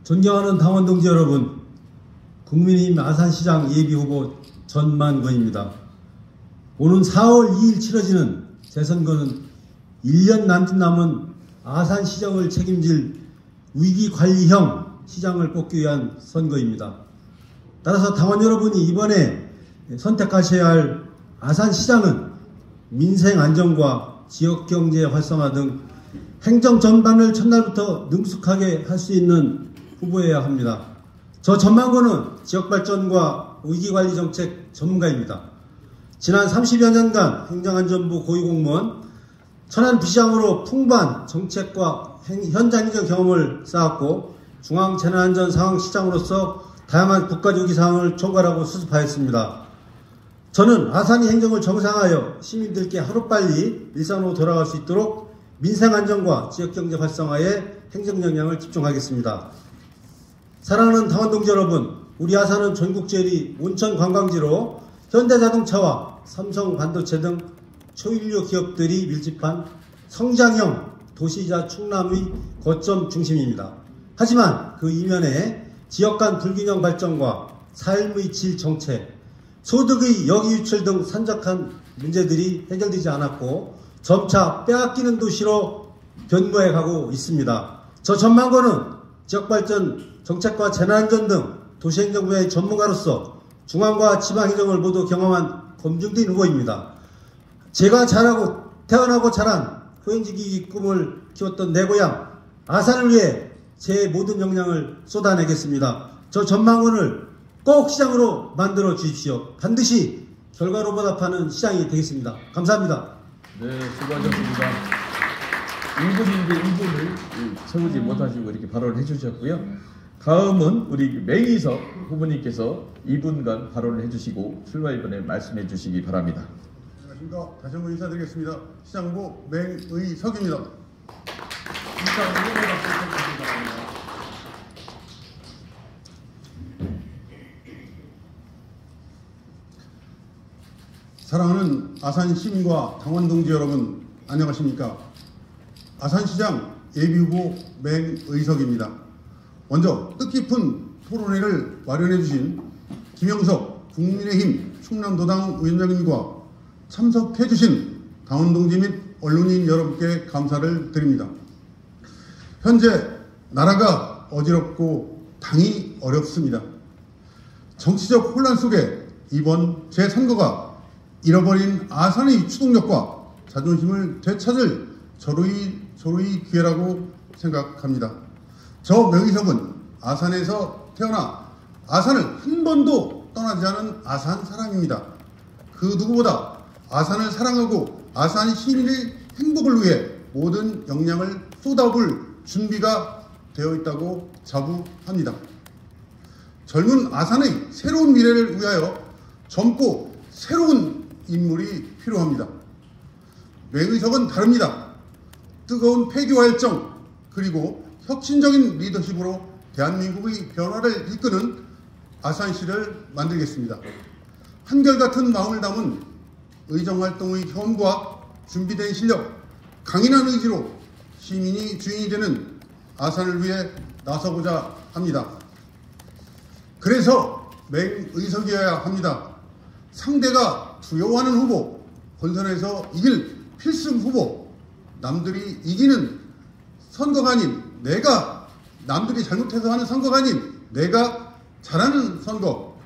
존경하는 당원 동지 여러분, 국민의힘 아산시장 예비후보 전만건입니다. 오는 4월 2일 치러지는 재선거는 1년 남짓 남은 아산시정을 책임질 위기관리형 시장을 뽑기 위한 선거입니다. 따라서 당원 여러분이 이번에 선택하셔야 할 아산시장은 민생 안정과 지역경제 활성화 등 행정 전반을 첫날부터 능숙하게 할 수 있는 후보여야 합니다. 저 전만건은 지역발전과 위기관리 정책 전문가입니다. 지난 30여 년간 행정안전부 고위공무원, 천안부시장으로 풍부한 정책과 현장 행정 경험을 쌓았고 중앙재난안전상황시장으로서 다양한 국가적 사항을 총괄하고 수습하였습니다. 저는 아산이 행정을 정상화하여 시민들께 하루빨리 일상으로 돌아갈 수 있도록 민생안정과 지역경제 활성화에 행정 역량을 집중하겠습니다. 사랑하는 당원 동지 여러분, 우리 아산은 전국 제1위 온천 관광지로 현대자동차와 삼성반도체 등 초인류 기업들이 밀집한 성장형 도시이자 충남의 거점 중심입니다. 하지만 그 이면에 지역 간 불균형 발전과 삶의 질 정책, 소득의 역이유출 등 산적한 문제들이 해결되지 않았고 점차 빼앗기는 도시로 변모해 가고 있습니다. 저 전만건은 지역발전, 정책과 재난안전 등 도시행정 분야의 전문가로서 중앙과 지방행정을 모두 경험한 검증된 후보입니다. 제가 태어나고 자란 후행지기 꿈을 키웠던 내 고향 아산을 위해 제 모든 역량을 쏟아내겠습니다. 저 전만건을 꼭 시장으로 만들어 주십시오. 반드시 결과로 보답하는 시장이 되겠습니다. 감사합니다. 네, 수고하셨습니다. 1분인데 1분을 채우지 못하시고 이렇게 발언을 해주셨고요. 다음은 우리 맹의석 후보님께서 2분간 발언을 해주시고 출마 이번에 말씀해 주시기 바랍니다. 안녕하십니까. 다시 한번 인사드리겠습니다. 시장 후보 맹의석입니다. 사랑하는 아산 시민과 당원 동지 여러분, 안녕하십니까. 아산시장 예비후보 맹의석입니다. 먼저 뜻깊은 토론회를 마련해 주신 김영석 국민의힘 충남도당 위원장님과 참석해 주신 당원 동지 및 언론인 여러분께 감사를 드립니다. 현재 나라가 어지럽고 당이 어렵습니다. 정치적 혼란 속에 이번 재선거가 잃어버린 아산의 추동력과 자존심을 되찾을 절호의 기회라고 생각합니다. 저 맹의석은 아산에서 태어나 아산을 한 번도 떠나지 않은 아산 사람입니다. 그 누구보다 아산을 사랑하고 아산 시민의 행복을 위해 모든 역량을 쏟아볼 준비가 되어 있다고 자부합니다. 젊은 아산의 새로운 미래를 위하여 젊고 새로운 인물이 필요합니다. 맹의석은 다릅니다. 뜨거운 폐기와 열정 그리고 혁신적인 리더십으로 대한민국의 변화를 이끄는 아산시를 만들겠습니다. 한결같은 마음을 담은 의정활동의 경험과 준비된 실력, 강인한 의지로 시민이 주인이 되는 아산을 위해 나서고자 합니다. 그래서 맹의석이어야 합니다. 상대가 두려워하는 후보, 본선에서 이길 필승 후보, 남들이 이기는 선거가 아닌 내가, 남들이 잘못해서 하는 선거가 아닌 내가 잘하는 선거,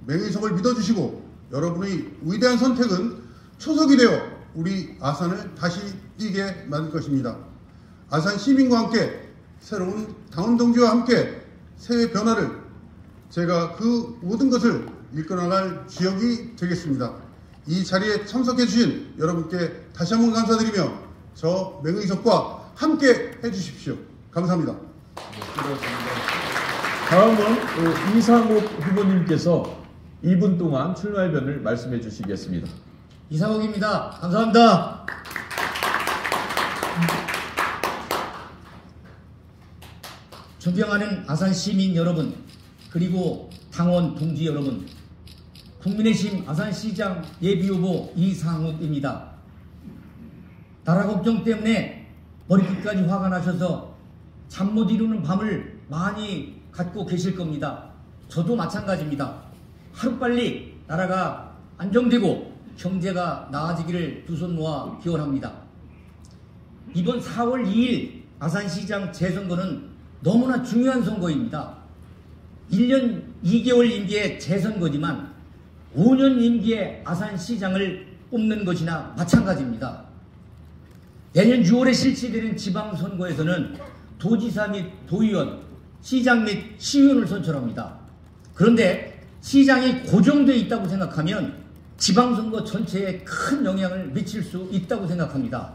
맹의석을 믿어주시고 여러분의 위대한 선택은 초석이 되어 우리 아산을 다시 뛰게 만들 것입니다. 아산 시민과 함께 새로운 당원 동지와 함께 새해 변화를, 제가 그 모든 것을 이끌어나갈 주역이 되겠습니다. 이 자리에 참석해 주신 여러분께 다시 한번 감사드리며 저 맹의석과 함께 해주십시오. 감사합니다. 다음은 이상욱 후보님께서 2분 동안 출마의변을 말씀해 주시겠습니다. 이상욱입니다. 감사합니다. 존경하는 아산 시민 여러분, 그리고 당원 동지 여러분, 국민의힘 아산시장 예비후보 이상욱입니다. 나라 걱정 때문에 머리끝까지 화가 나셔서 잠 못 이루는 밤을 많이 갖고 계실 겁니다. 저도 마찬가지입니다. 하루빨리 나라가 안정되고 경제가 나아지기를 두 손 모아 기원합니다. 이번 4월 2일 아산시장 재선거는 너무나 중요한 선거입니다. 1년 2개월 임기의 재선거지만 5년 임기의 아산시장을 뽑는 것이나 마찬가지입니다. 내년 6월에 실시되는 지방선거에서는 도지사 및 도의원, 시장 및 시의원을 선출합니다. 그런데 시장이 고정되어 있다고 생각하면 지방선거 전체에 큰 영향을 미칠 수 있다고 생각합니다.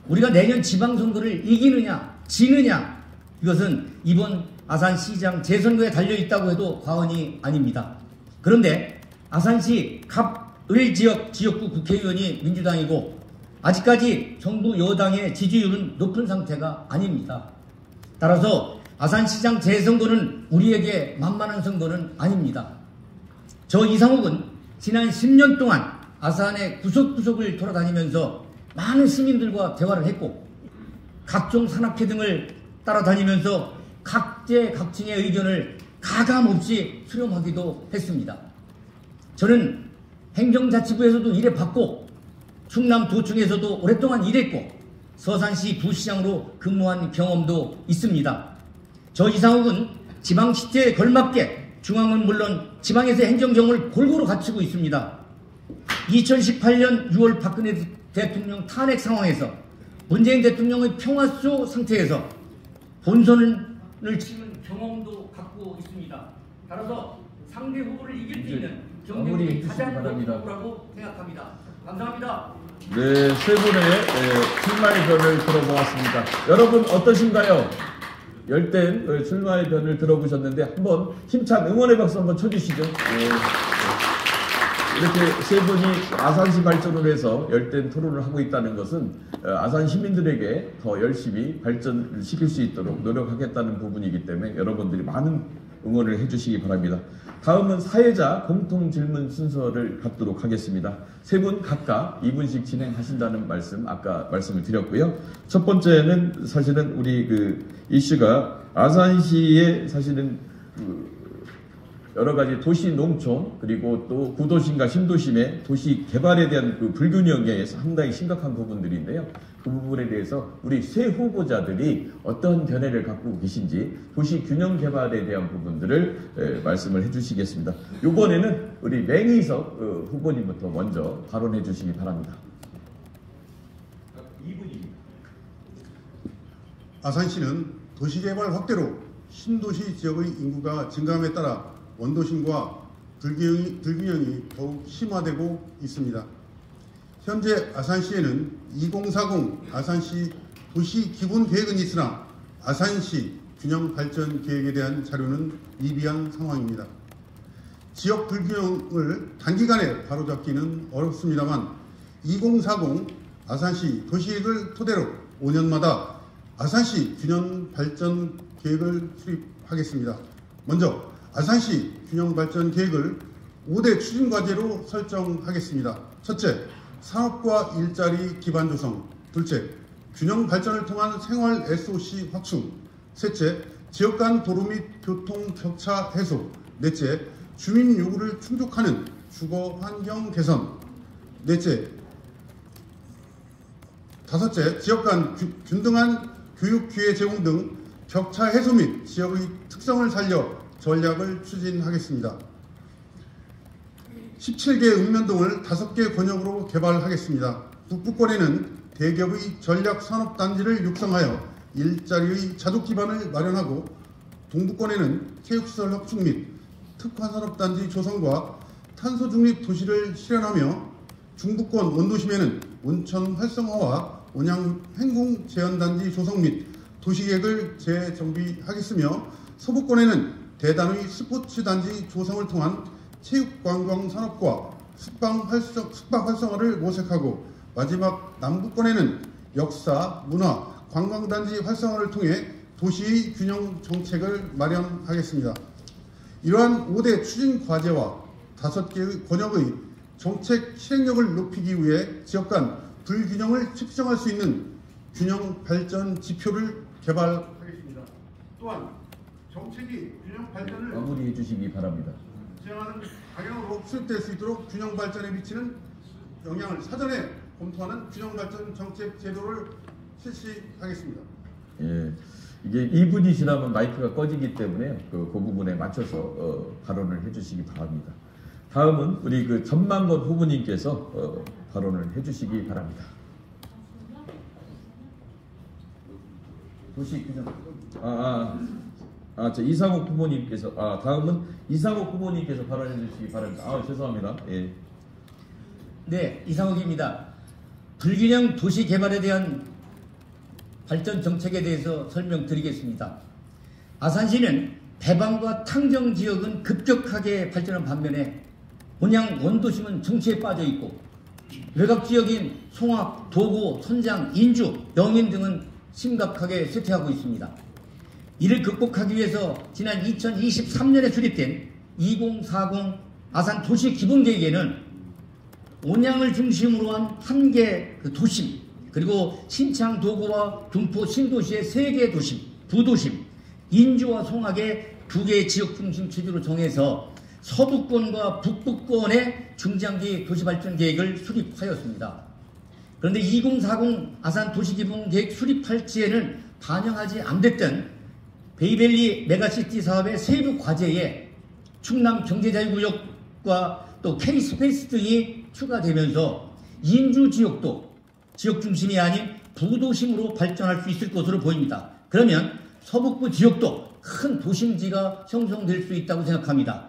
우리가 내년 지방선거를 이기느냐 지느냐, 이것은 이번 아산시장 재선거에 달려있다고 해도 과언이 아닙니다. 그런데 아산시 갑을지역 지역구 국회의원이 민주당이고 아직까지 정부 여당의 지지율은 높은 상태가 아닙니다. 따라서 아산시장 재선거는 우리에게 만만한 선거는 아닙니다. 저 이상욱은 지난 10년 동안 아산의 구석구석을 돌아다니면서 많은 시민들과 대화를 했고 각종 산악회 등을 따라다니면서 각계각층의 의견을 가감없이 수렴하기도 했습니다. 저는 행정자치부에서도 일해봤고 충남도청에서도 오랫동안 일했고 서산시 부시장으로 근무한 경험도 있습니다. 저 이상욱은 지방시대에 걸맞게 중앙은 물론 지방에서 행정경험을 골고루 갖추고 있습니다. 2018년 6월 박근혜 대통령 탄핵 상황에서 문재인 대통령의 평화쇼 상태에서 본선을 치른 경험도 갖고 있습니다. 따라서 상대 후보를 이길 수 있는 경쟁력이 가장 높은 후보라고 생각합니다. 감사합니다. 네, 세 분의 출마의 변을 들어보았습니다. 여러분 어떠신가요? 열띤 출마의 변을 들어보셨는데 한번 힘찬 응원의 박수 한번 쳐주시죠. 이렇게 세 분이 아산시 발전을 위해서 열띤 토론을 하고 있다는 것은 아산 시민들에게 더 열심히 발전을 시킬 수 있도록 노력하겠다는 부분이기 때문에 여러분들이 많은 응원을 해주시기 바랍니다. 다음은 사회자 공통 질문 순서를 갖도록 하겠습니다. 세 분 각각 2분씩 진행하신다는 말씀 아까 말씀을 드렸고요. 첫 번째는 사실은 우리 이슈가 아산시의 사실은 여러 가지 도시 농촌 그리고 또 구도심과 신도심의 도시 개발에 대한 불균형에 상당히 심각한 부분들인데요. 그 부분에 대해서 우리 새 후보자들이 어떤 견해를 갖고 계신지 도시 균형 개발에 대한 부분들을 말씀을 해주시겠습니다. 이번에는 우리 맹희석 후보님부터 먼저 발언해 주시기 바랍니다. 2분입니다. 아산시는 도시개발 확대로 신도시 지역의 인구가 증가함에 따라 원도심과 불균형이 더욱 심화되고 있습니다. 현재 아산시에는 2040 아산시 도시기본계획은 있으나 아산시 균형발전계획에 대한 자료는 미비한 상황입니다. 지역 불균형을 단기간에 바로잡기는 어렵습니다만 2040 아산시 도시계획을 토대로 5년마다 아산시 균형발전계획을 수립하겠습니다. 먼저 아산시 균형발전계획을 5대 추진과제로 설정하겠습니다. 첫째, 산업과 일자리 기반 조성. 둘째, 균형발전을 통한 생활 SOC 확충. 셋째, 지역 간 도로 및 교통 격차 해소. 넷째, 주민 요구를 충족하는 주거 환경 개선. 다섯째, 지역 간 균등한 교육 기회 제공 등 격차 해소 및 지역의 특성을 살려 전략을 추진하겠습니다. 17개 읍면동을 5개 권역으로 개발하겠습니다. 북부권에는 대기업의 전략산업단지를 육성하여 일자리의 자독 기반을 마련하고 동부권에는 체육시설 확충 및 특화산업단지 조성과 탄소중립 도시를 실현하며 중부권 원도심에는 온천 활성화와 온양 행궁 제한단지 조성 및 도시계획을 재정비하겠으며 서부권에는 대단의 스포츠단지 조성을 통한 체육관광산업과 숙박 활성화를 모색하고 마지막 남부권에는 역사, 문화, 관광단지 활성화를 통해 도시의 균형 정책을 마련하겠습니다. 이러한 5대 추진 과제와 5개의 권역의 정책 실행력을 높이기 위해 지역 간 불균형을 측정할 수 있는 균형 발전 지표를 개발하겠습니다. 또한 정책이 균형 발전을 마무리해 주시기 바랍니다. 지향하는 방향으로 수립될 수 있도록 균형 발전에 미치는 영향을 사전에 검토하는 균형 발전 정책 제도를 실시하겠습니다. 예, 이게 2분이 지나면 마이크가 꺼지기 때문에 그 부분에 맞춰서 발언을 해주시기 바랍니다. 다음은 우리 그 전만건 후보님께서 발언을 해주시기 바랍니다. 도시균형. 저 이상욱 후보님께서 다음은 이상욱 후보님께서 발언해 주시기 바랍니다. 죄송합니다. 예. 네, 이상욱입니다. 불균형 도시 개발에 대한 발전 정책에 대해서 설명드리겠습니다. 아산시는 배방과 탕정 지역은 급격하게 발전한 반면에 온양 원도심은 정체에 빠져 있고 외곽 지역인 송악, 도고, 선장, 인주, 영인 등은 심각하게 쇠퇴하고 있습니다. 이를 극복하기 위해서 지난 2023년에 수립된 2040 아산 도시 기본계획에는 온양을 중심으로 한 1개 도심, 그리고 신창, 도고와 군포, 신도시의 3개 도심, 부도심, 인주와 송악의 2개의 지역 중심 체제로 정해서 서부권과 북부권의 중장기 도시발전 계획을 수립하였습니다. 그런데 2040 아산 도시기본계획 수립할 시에는 반영하지 않았던 베이밸리 메가시티 사업의 세부 과제에 충남 경제자유구역과 또 K스페이스 등이 추가되면서 인주 지역도 지역 중심이 아닌 부도심으로 발전할 수 있을 것으로 보입니다. 그러면 서북부 지역도 큰 도심지가 형성될 수 있다고 생각합니다.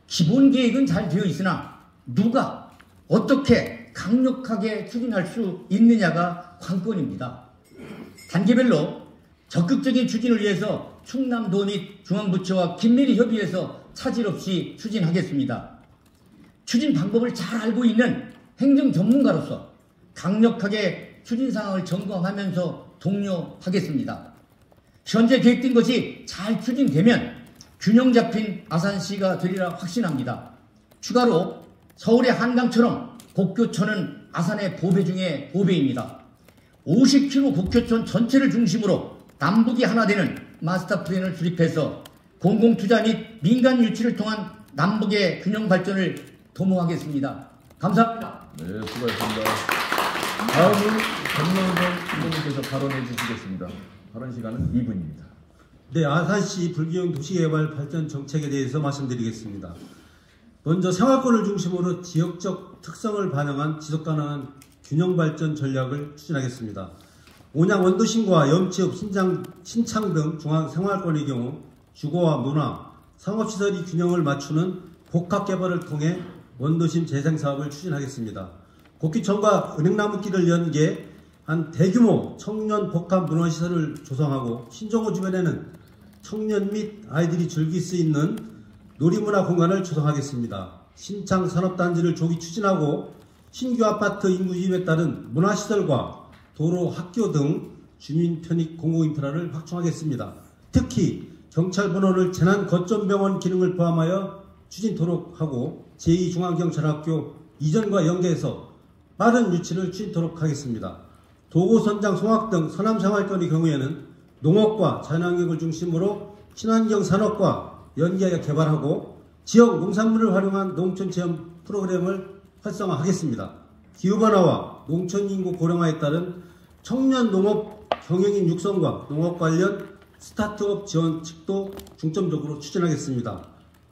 기본 계획은 잘 되어 있으나 누가 어떻게 강력하게 추진할 수 있느냐가 관건입니다. 단계별로 적극적인 추진을 위해서 충남도 및 중앙부처와 긴밀히 협의해서 차질 없이 추진하겠습니다. 추진 방법을 잘 알고 있는 행정 전문가로서 강력하게 추진 상황을 점검하면서 독려하겠습니다. 현재 계획된 것이 잘 추진되면 균형 잡힌 아산시가 되리라 확신합니다. 추가로 서울의 한강처럼 곡교천은 아산의 보배 중에 보배입니다. 50km 곡교천 전체를 중심으로 남북이 하나 되는 마스터 플랜을 수립해서 공공투자 및 민간 유치를 통한 남북의 균형 발전을 도모하겠습니다. 감사합니다. 네, 수고하셨습니다. 다음은 전만건 후보님께서 발언해 주시겠습니다. 발언 시간은 2분입니다. 네, 아산시 불균형 도시개발 발전 정책에 대해서 말씀드리겠습니다. 먼저 생활권을 중심으로 지역적 특성을 반영한 지속가능한 균형발전 전략을 추진하겠습니다. 온양 원도심과 염치읍, 신창 등 중앙 생활권의 경우 주거와 문화, 상업시설이 균형을 맞추는 복합개발을 통해 원도심 재생사업을 추진하겠습니다. 곡기천과 은행나무길을 연계한 대규모 청년 복합 문화시설을 조성하고 신정호 주변에는 청년 및 아이들이 즐길 수 있는 놀이문화 공간을 조성하겠습니다. 신창 산업단지를 조기 추진하고 신규 아파트 인구 유입에 따른 문화시설과 도로, 학교 등 주민 편익 공공인프라를 확충하겠습니다. 특히 경찰분원을 재난거점병원 기능을 포함하여 추진토록 하고 제2중앙경찰학교 이전과 연계해서 빠른 유치를 추진토록 하겠습니다. 도고, 선장, 송악 등 서남생활권의 경우에는 농업과 자연환경을 중심으로 친환경 산업과 연계하여 개발하고 지역 농산물을 활용한 농촌체험 프로그램을 활성화하겠습니다. 기후변화와 농촌인구 고령화에 따른 청년 농업 경영인 육성과 농업 관련 스타트업 지원 측도 중점적으로 추진하겠습니다.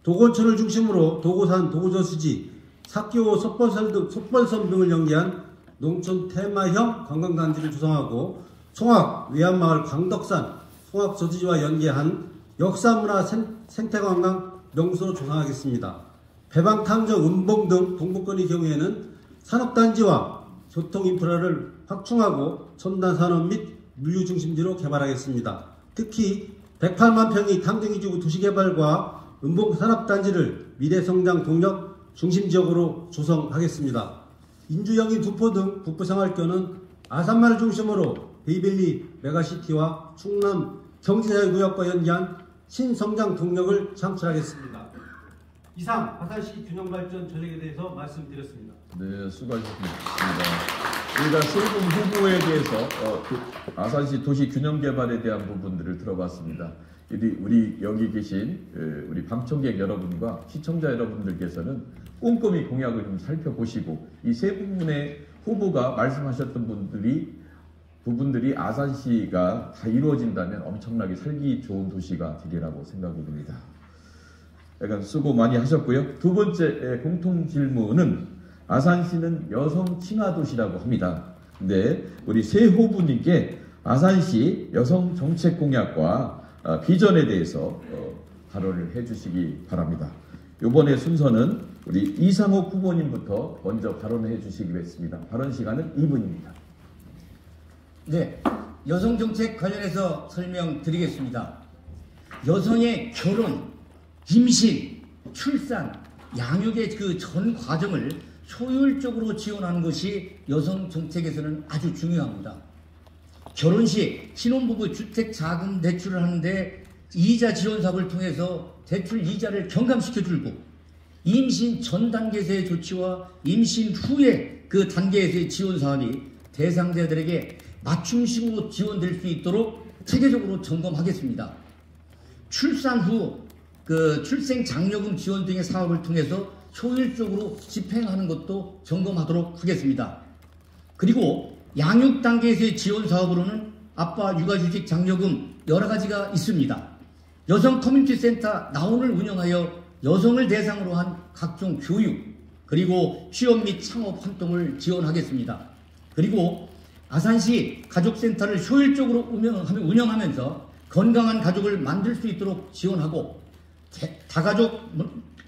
도건촌을 중심으로 도고산, 도고저수지, 사기호, 속벌섬 등을 연계한 농촌 테마형 관광단지를 조성하고 송악, 외암마을, 광덕산, 송악저수지와 연계한 역사문화 생태관광 명소로 조성하겠습니다. 배방탕정, 은봉 등 동북권의 경우에는 산업단지와 교통인프라를 확충하고 첨단산업 및 물류중심지로 개발하겠습니다. 특히 108만 평의 탕정이지구 도시개발과 은봉 산업단지를 미래성장 동력 중심지역으로 조성하겠습니다. 인주영인 두포 등 북부생활권은 아산만을 중심으로 베이밸리 메가시티와 충남 경제자유구역과 연계한 신성장 동력을 창출하겠습니다. 이상 아산시 균형발전 전략에 대해서 말씀드렸습니다. 네, 수고하셨습니다. 우리가 세분 후보에 대해서 아산시 도시 균형 개발에 대한 부분들을 들어봤습니다. 우리 여기 계신 우리 방청객 여러분과 시청자 여러분들께서는 꼼꼼히 공약을 좀 살펴보시고 이 세 부분의 후보가 말씀하셨던 부분들이 아산시가 다 이루어진다면 엄청나게 살기 좋은 도시가 되리라고 생각이 듭니다. 약간 수고 많이 하셨고요. 두 번째 공통 질문은 아산시는 여성 친화 도시라고 합니다. 근데 우리 세 후보님께 아산시 여성 정책 공약과 비전에 대해서 발언을 해주시기 바랍니다. 이번에 순서는 우리 이상옥 후보님부터 먼저 발언해 주시겠습니다. 발언 시간은 2분입니다. 네, 여성 정책 관련해서 설명드리겠습니다. 여성의 결혼, 임신, 출산, 양육의 그 전 과정을 효율적으로 지원하는 것이 여성 정책에서는 아주 중요합니다. 결혼 시 신혼부부 주택 자금 대출을 하는데 이자 지원 사업을 통해서 대출 이자를 경감시켜주고 임신 전 단계에서의 조치와 임신 후에 그 단계에서의 지원 사업이 대상자들에게 맞춤식으로 지원될 수 있도록 체계적으로 점검하겠습니다. 출산 후 그 출생 장려금 지원 등의 사업을 통해서 효율적으로 집행하는 것도 점검하도록 하겠습니다. 그리고 양육 단계에서의 지원 사업으로는 아빠 육아휴직 장려금 여러 가지가 있습니다. 여성 커뮤니티 센터 나온을 운영하여 여성을 대상으로 한 각종 교육 그리고 취업 및 창업 활동을 지원하겠습니다. 그리고 아산시 가족센터를 효율적으로 운영하면서 건강한 가족을 만들 수 있도록 지원하고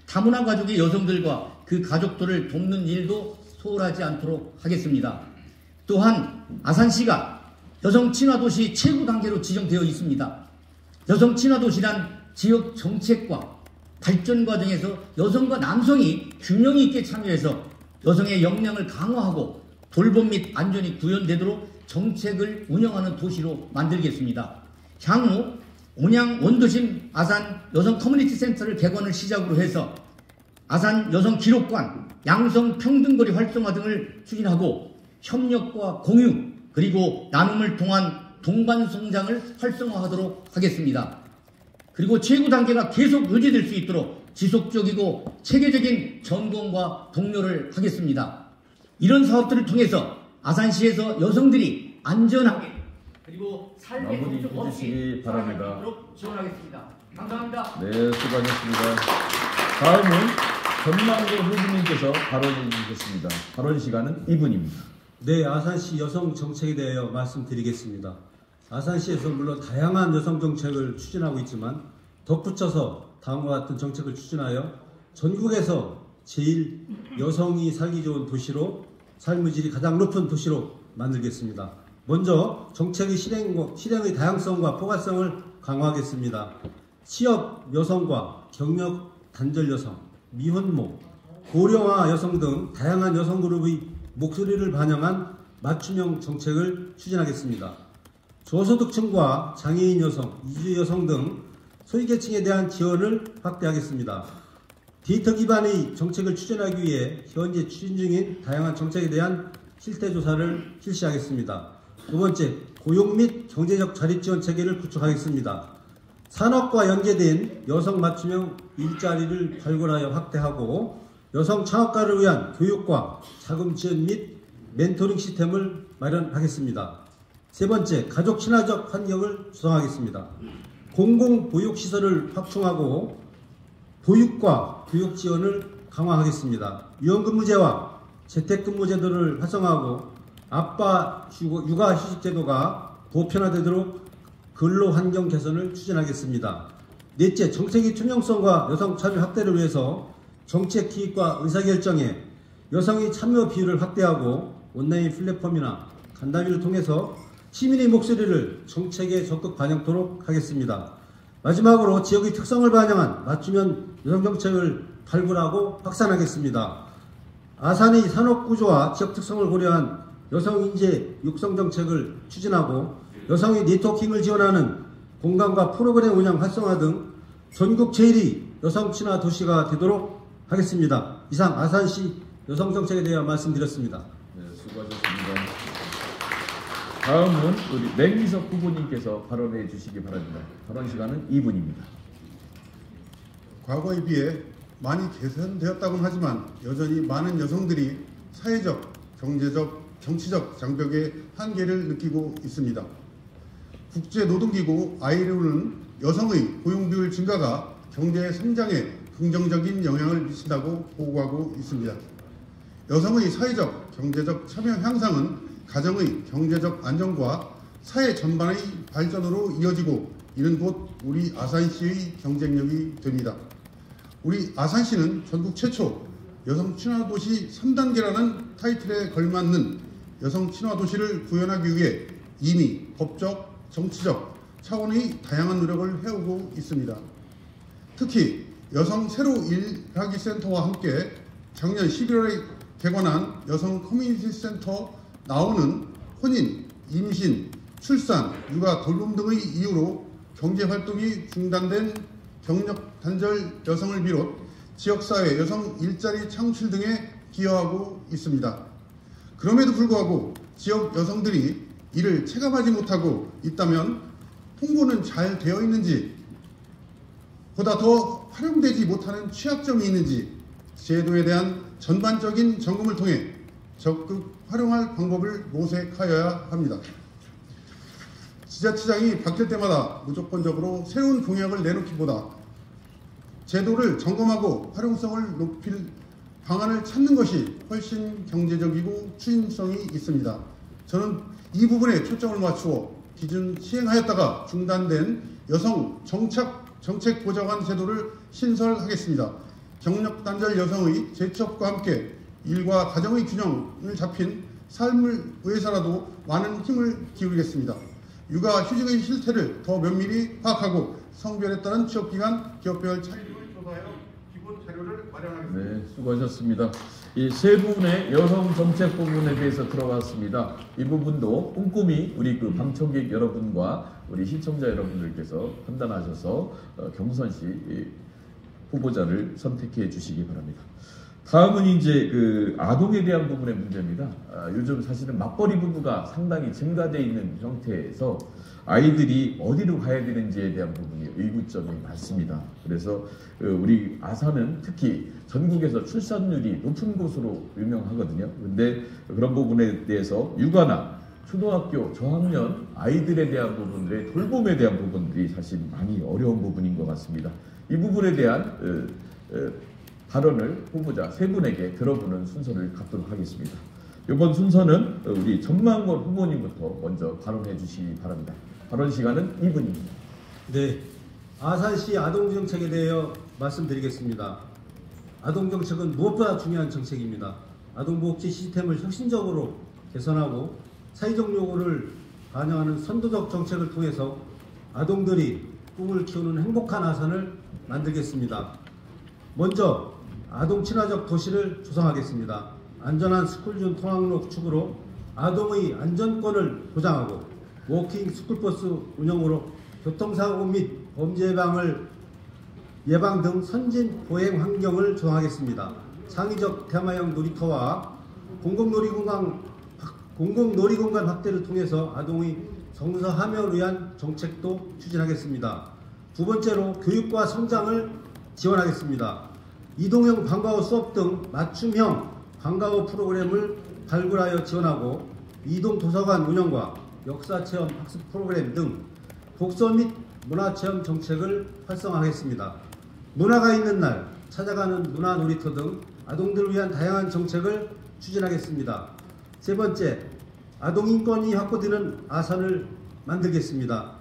다문화 가족의 여성들과 그 가족들을 돕는 일도 소홀하지 않도록 하겠습니다. 또한 아산시가 여성 친화도시 최고 단계로 지정되어 있습니다. 여성 친화도시란 지역 정책과 발전 과정에서 여성과 남성이 균형 있게 참여해서 여성의 역량을 강화하고 돌봄 및 안전이 구현되도록 정책을 운영하는 도시로 만들겠습니다. 향후 온양 원도심 아산 여성 커뮤니티 센터를 개관을 시작으로 해서 아산 여성 기록관, 양성 평등거리 활성화 등을 추진하고 협력과 공유 그리고 나눔을 통한 동반 성장을 활성화하도록 하겠습니다. 그리고 최고 단계가 계속 유지될 수 있도록 지속적이고 체계적인 점검과 독려를 하겠습니다. 이런 사업들을 통해서 아산시에서 여성들이 안전하게 그리고 삶의 마무리 해주시기 바랍니다. 지원하겠습니다. 감사합니다. 네, 수고하셨습니다. 다음은 전망고 후보님께서 발언해 주시겠습니다. 발언 시간은 2분입니다. 네, 아산시 여성 정책에 대하여 말씀드리겠습니다. 아산시에서 물론 다양한 여성 정책을 추진하고 있지만 덧붙여서 다음과 같은 정책을 추진하여 전국에서 제일 여성이 살기 좋은 도시로 삶의 질이 가장 높은 도시로 만들겠습니다. 먼저 정책의 실행의 다양성과 포괄성을 강화하겠습니다. 취업 여성과 경력 단절 여성, 미혼모, 고령화 여성 등 다양한 여성 그룹의 목소리를 반영한 맞춤형 정책을 추진하겠습니다. 저소득층과 장애인 여성, 이주 여성 등 소외계층에 대한 지원을 확대하겠습니다. 데이터 기반의 정책을 추진하기 위해 현재 추진 중인 다양한 정책에 대한 실태조사를 실시하겠습니다. 두 번째, 고용 및 경제적 자립지원 체계를 구축하겠습니다. 산업과 연계된 여성 맞춤형 일자리를 발굴하여 확대하고 여성 창업가를 위한 교육과 자금 지원 및 멘토링 시스템을 마련하겠습니다. 세 번째, 가족 친화적 환경을 조성하겠습니다. 공공보육시설을 확충하고 보육과 교육 지원을 강화하겠습니다. 유연근무제와 재택근무제도를 활성화하고 아빠 육아휴직 제도가 보편화되도록 근로환경 개선을 추진하겠습니다. 넷째, 정책의 투명성과 여성 참여 확대를 위해서 정책 기획과 의사결정에 여성의 참여 비율을 확대하고 온라인 플랫폼이나 간담회를 통해서 시민의 목소리를 정책에 적극 반영토록 하겠습니다. 마지막으로 지역의 특성을 반영한 맞춤형 여성정책을 발굴하고 확산하겠습니다. 아산의 산업구조와 지역 특성을 고려한 여성인재 육성정책을 추진하고 여성의 네트워킹을 지원하는 공간과 프로그램 운영 활성화 등 전국 제1위 여성 친화 도시가 되도록 하겠습니다. 이상 아산시 여성정책에 대해 말씀드렸습니다. 네, 수고하셨습니다. 다음은 우리 맹희석 후보님께서 발언해 주시기 바랍니다. 발언 시간은 2분입니다. 과거에 비해 많이 개선되었다고는 하지만 여전히 많은 여성들이 사회적, 경제적, 정치적 장벽의 한계를 느끼고 있습니다. 국제노동기구 ILO는 여성의 고용비율 증가가 경제 성장에 긍정적인 영향을 미친다고 보고하고 있습니다. 여성의 사회적, 경제적 참여 향상은 가정의 경제적 안정과 사회 전반의 발전으로 이어지고 이는 곧 우리 아산시의 경쟁력이 됩니다. 우리 아산시는 전국 최초 여성 친화 도시 3단계라는 타이틀에 걸맞는 여성 친화 도시를 구현하기 위해 이미 법적, 정치적 차원의 다양한 노력을 해오고 있습니다. 특히 여성 새로 일하기 센터와 함께 작년 11월에 개관한 여성 커뮤니티 센터 나오는 혼인, 임신, 출산, 육아, 돌봄 등의 이유로 경제활동이 중단된 경력 단절 여성을 비롯 지역사회 여성 일자리 창출 등에 기여하고 있습니다. 그럼에도 불구하고 지역 여성들이 이를 체감하지 못하고 있다면 홍보는 잘 되어 있는지 보다 더 활용되지 못하는 취약점이 있는지 제도에 대한 전반적인 점검을 통해 적극 활용할 방법을 모색하여야 합니다. 지자체장이 바뀔 때마다 무조건적으로 새로운 공약을 내놓기보다 제도를 점검하고 활용성을 높일 방안을 찾는 것이 훨씬 경제적이고 추진성이 있습니다. 저는 이 부분에 초점을 맞추어 기존 시행하였다가 중단된 여성 정책 보좌관 제도를 신설하겠습니다. 경력 단절 여성의 재취업과 함께 일과 가정의 균형을 잡힌 삶을 위해서라도 많은 힘을 기울이겠습니다. 육아 휴직의 실태를 더 면밀히 파악하고 성별에 따른 취업기간, 기업별 차이를 조사하여 기본 자료를 마련하겠습니다. 네, 수고하셨습니다. 이 세 분의 여성 정책 부분에 대해서 들어봤습니다. 이 부분도 꼼꼼히 우리 그 방청객 여러분과 우리 시청자 여러분들께서 판단하셔서 경선시 후보자를 선택해 주시기 바랍니다. 다음은 이제 그 아동에 대한 부분의 문제입니다. 요즘 사실은 맞벌이 부부가 상당히 증가되어 있는 형태에서 아이들이 어디로 가야 되는지에 대한 부분이 의구점이 많습니다. 그래서 우리 아산은 특히 전국에서 출산율이 높은 곳으로 유명하거든요. 그런데 그런 부분에 대해서 육아나 초등학교 저학년 아이들에 대한 부분들의 돌봄에 대한 부분들이 사실 많이 어려운 부분인 것 같습니다. 이 부분에 대한 발언을 후보자 세 분에게 들어보는 순서를 갖도록 하겠습니다. 이번 순서는 우리 전만권 후보님부터 먼저 발언해 주시기 바랍니다. 발언 시간은 2분입니다. 네, 아산시 아동정책에 대해 말씀드리겠습니다. 아동정책은 무엇보다 중요한 정책입니다. 아동복지 시스템을 혁신적으로 개선하고 사회적 요구를 반영하는 선도적 정책을 통해서 아동들이 꿈을 키우는 행복한 아산을 만들겠습니다. 먼저 아동 친화적 도시를 조성하겠습니다. 안전한 스쿨존 통학로 구축으로 아동의 안전권을 보장하고 워킹 스쿨버스 운영으로 교통사고 및 범죄 예방 등 선진 보행 환경을 조성하겠습니다. 창의적 테마형 놀이터와 공공놀이공간 확대를 통해서 아동의 정서 함양을 위한 정책도 추진하겠습니다. 두 번째로 교육과 성장을 지원하겠습니다. 이동형 방과후 수업 등 맞춤형 방과후 프로그램을 발굴하여 지원하고 이동 도서관 운영과 역사체험 학습 프로그램 등 독서 및 문화체험 정책을 활성화하겠습니다. 문화가 있는 날 찾아가는 문화놀이터 등 아동들을 위한 다양한 정책을 추진하겠습니다. 세 번째, 아동인권이 확보되는 아산을 만들겠습니다.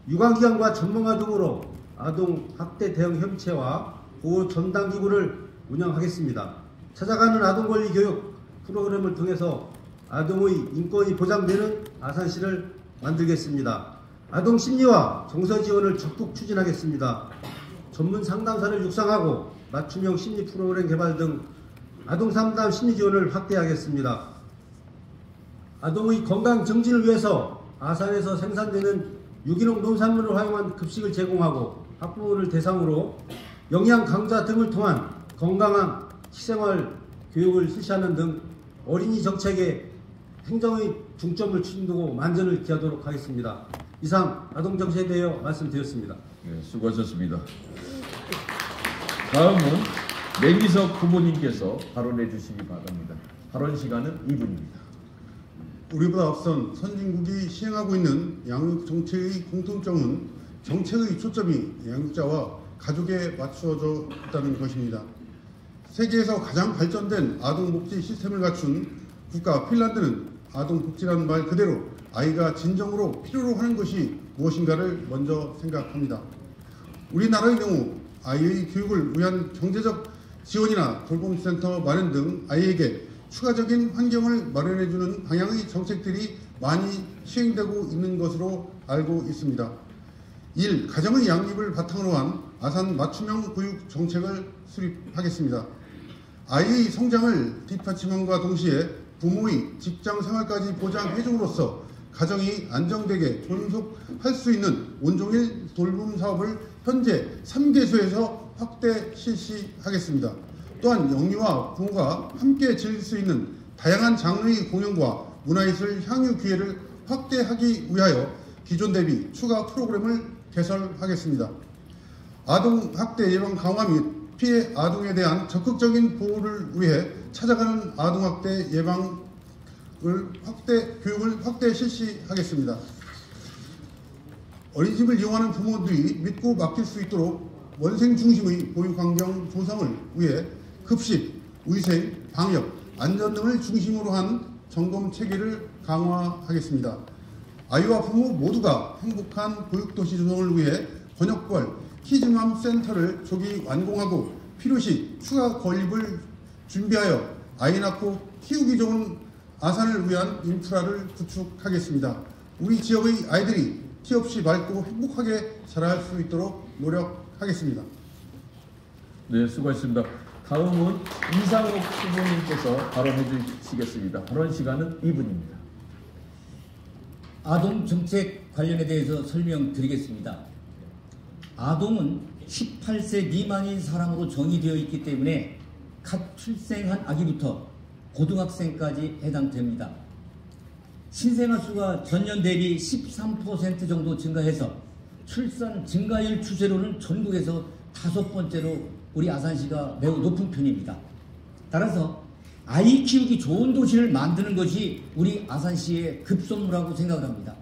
유관기관과 전문가 등으로 아동학대 대응 협의체와 보호 전담기구를 운영하겠습니다. 찾아가는 아동권리 교육 프로그램을 통해서 아동의 인권이 보장되는 아산시를 만들겠습니다. 아동 심리와 정서 지원을 적극 추진하겠습니다. 전문 상담사를 육성하고 맞춤형 심리 프로그램 개발 등 아동 상담 심리 지원을 확대하겠습니다. 아동의 건강 증진을 위해서 아산에서 생산되는 유기농 농산물을 활용한 급식을 제공하고 학부모를 대상으로 영양 강좌 등을 통한 건강한 식생활 교육을 실시하는 등 어린이 정책의 행정의 중점을 두고 만전을 기하도록 하겠습니다. 이상 아동정책에 대해 말씀드렸습니다. 네, 수고하셨습니다. 다음은 맹희석 후보님께서 발언해 주시기 바랍니다. 발언 시간은 2분입니다. 우리보다 앞선 선진국이 시행하고 있는 양육 정책의 공통점은 정책의 초점이 양육자와 가족에 맞추어져 있다는 것입니다. 세계에서 가장 발전된 아동복지 시스템을 갖춘 국가 핀란드는 아동복지라는 말 그대로 아이가 진정으로 필요로 하는 것이 무엇인가를 먼저 생각합니다. 우리나라의 경우 아이의 교육을 위한 경제적 지원이나 돌봄센터 마련 등 아이에게 추가적인 환경을 마련해주는 방향의 정책들이 많이 시행되고 있는 것으로 알고 있습니다. 1. 가정의 양립을 바탕으로 한 아산 맞춤형 보육 정책을 수립하겠습니다. 아이의 성장을 뒷받침함과 동시에 부모의 직장 생활까지 보장해줌으로써 가정이 안정되게 존속할 수 있는 온종일 돌봄 사업을 현재 3개소에서 확대 실시하겠습니다. 또한 영유아 부모가 함께 즐길 수 있는 다양한 장르의 공연과 문화예술 향유 기회를 확대하기 위하여 기존 대비 추가 프로그램을 개설하겠습니다. 아동학대 예방 강화 및 피해 아동에 대한 적극적인 보호를 위해 찾아가는 아동학대 예방을 교육을 확대 실시하겠습니다. 어린이집을 이용하는 부모들이 믿고 맡길 수 있도록 원생 중심의 보육환경 조성을 위해 급식, 위생, 방역, 안전 등을 중심으로 한 점검 체계를 강화하겠습니다. 아이와 부모 모두가 행복한 보육도시 조성을 위해 번역벌, 키즈맘 센터를 조기 완공하고 필요시 추가 건립을 준비하여 아이 낳고 키우기 좋은 아산을 위한 인프라를 구축하겠습니다. 우리 지역의 아이들이 티 없이 맑고 행복하게 자랄 수 있도록 노력하겠습니다. 네, 수고하셨습니다. 다음은 이상욱 후보님께서 발언해 주시겠습니다. 발언 시간은 2분입니다. 아동 정책 관련에 대해서 설명드리겠습니다. 아동은 18세 미만인 사람으로 정의되어 있기 때문에 갓 출생한 아기부터 고등학생까지 해당됩니다. 신생아 수가 전년 대비 13% 정도 증가해서 출산 증가율 추세로는 전국에서 5번째로 우리 아산시가 매우 높은 편입니다. 따라서 아이 키우기 좋은 도시를 만드는 것이 우리 아산시의 급선무라고 생각을 합니다.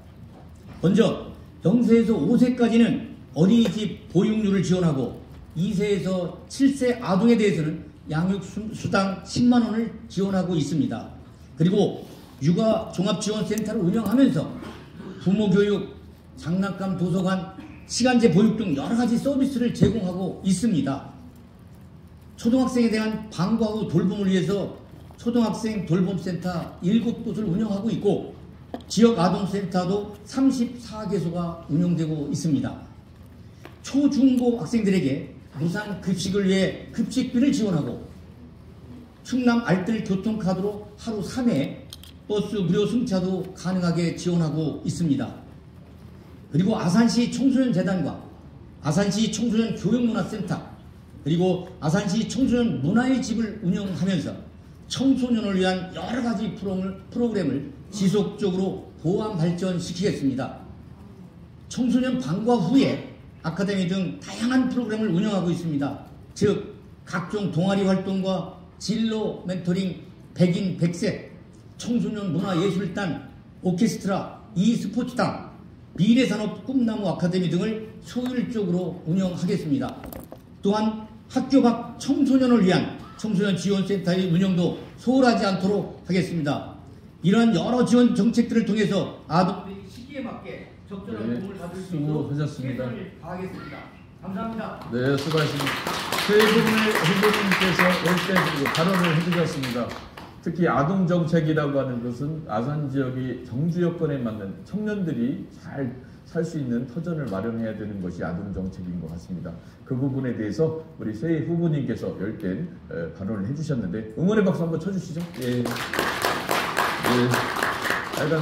먼저 0세에서 5세까지는 어린이집 보육료를 지원하고 2세에서 7세 아동에 대해서는 양육수당 10만 원을 지원하고 있습니다. 그리고 육아 종합지원센터를 운영하면서 부모교육, 장난감 도서관, 시간제 보육 등 여러 가지 서비스를 제공하고 있습니다. 초등학생에 대한 방과 후 돌봄을 위해서 초등학생 돌봄센터 7곳을 운영하고 있고 지역 아동센터도 34개소가 운영되고 있습니다. 초중고 학생들에게 무상 급식을 위해 급식비를 지원하고 충남 알뜰 교통카드로 하루 3회 버스 무료 승차도 가능하게 지원하고 있습니다. 그리고 아산시 청소년재단과 아산시 청소년 교육문화센터 그리고 아산시 청소년 문화의 집을 운영하면서 청소년을 위한 여러 가지 프로그램을 지속적으로 보완 발전시키겠습니다. 청소년 방과 후에 아카데미 등 다양한 프로그램을 운영하고 있습니다. 즉 각종 동아리 활동과 진로 멘토링, 백인 백색, 청소년 문화예술단, 오케스트라, e스포츠단, 미래산업 꿈나무 아카데미 등을 효율적으로 운영하겠습니다. 또한 학교 밖 청소년을 위한 청소년 지원센터의 운영도 소홀하지 않도록 하겠습니다. 이러한 여러 지원 정책들을 통해서 아동들이 시기에 맞게 적절한 도움을 받을 수 있도록 최선을 다하겠습니다. 감사합니다. 네, 수고하셨습니다. 세 분의 후보님께서 열대 발언을 해주셨습니다. 특히 아동정책이라고 하는 것은 아산 지역의 정주 여건에 맞는 청년들이 잘 살 수 있는 터전을 마련해야 되는 것이 아동정책인 것 같습니다. 그 부분에 대해서 우리 세 후보님께서 열띤 발언을 해주셨는데 응원의 박수 한번 쳐주시죠. 예. 약간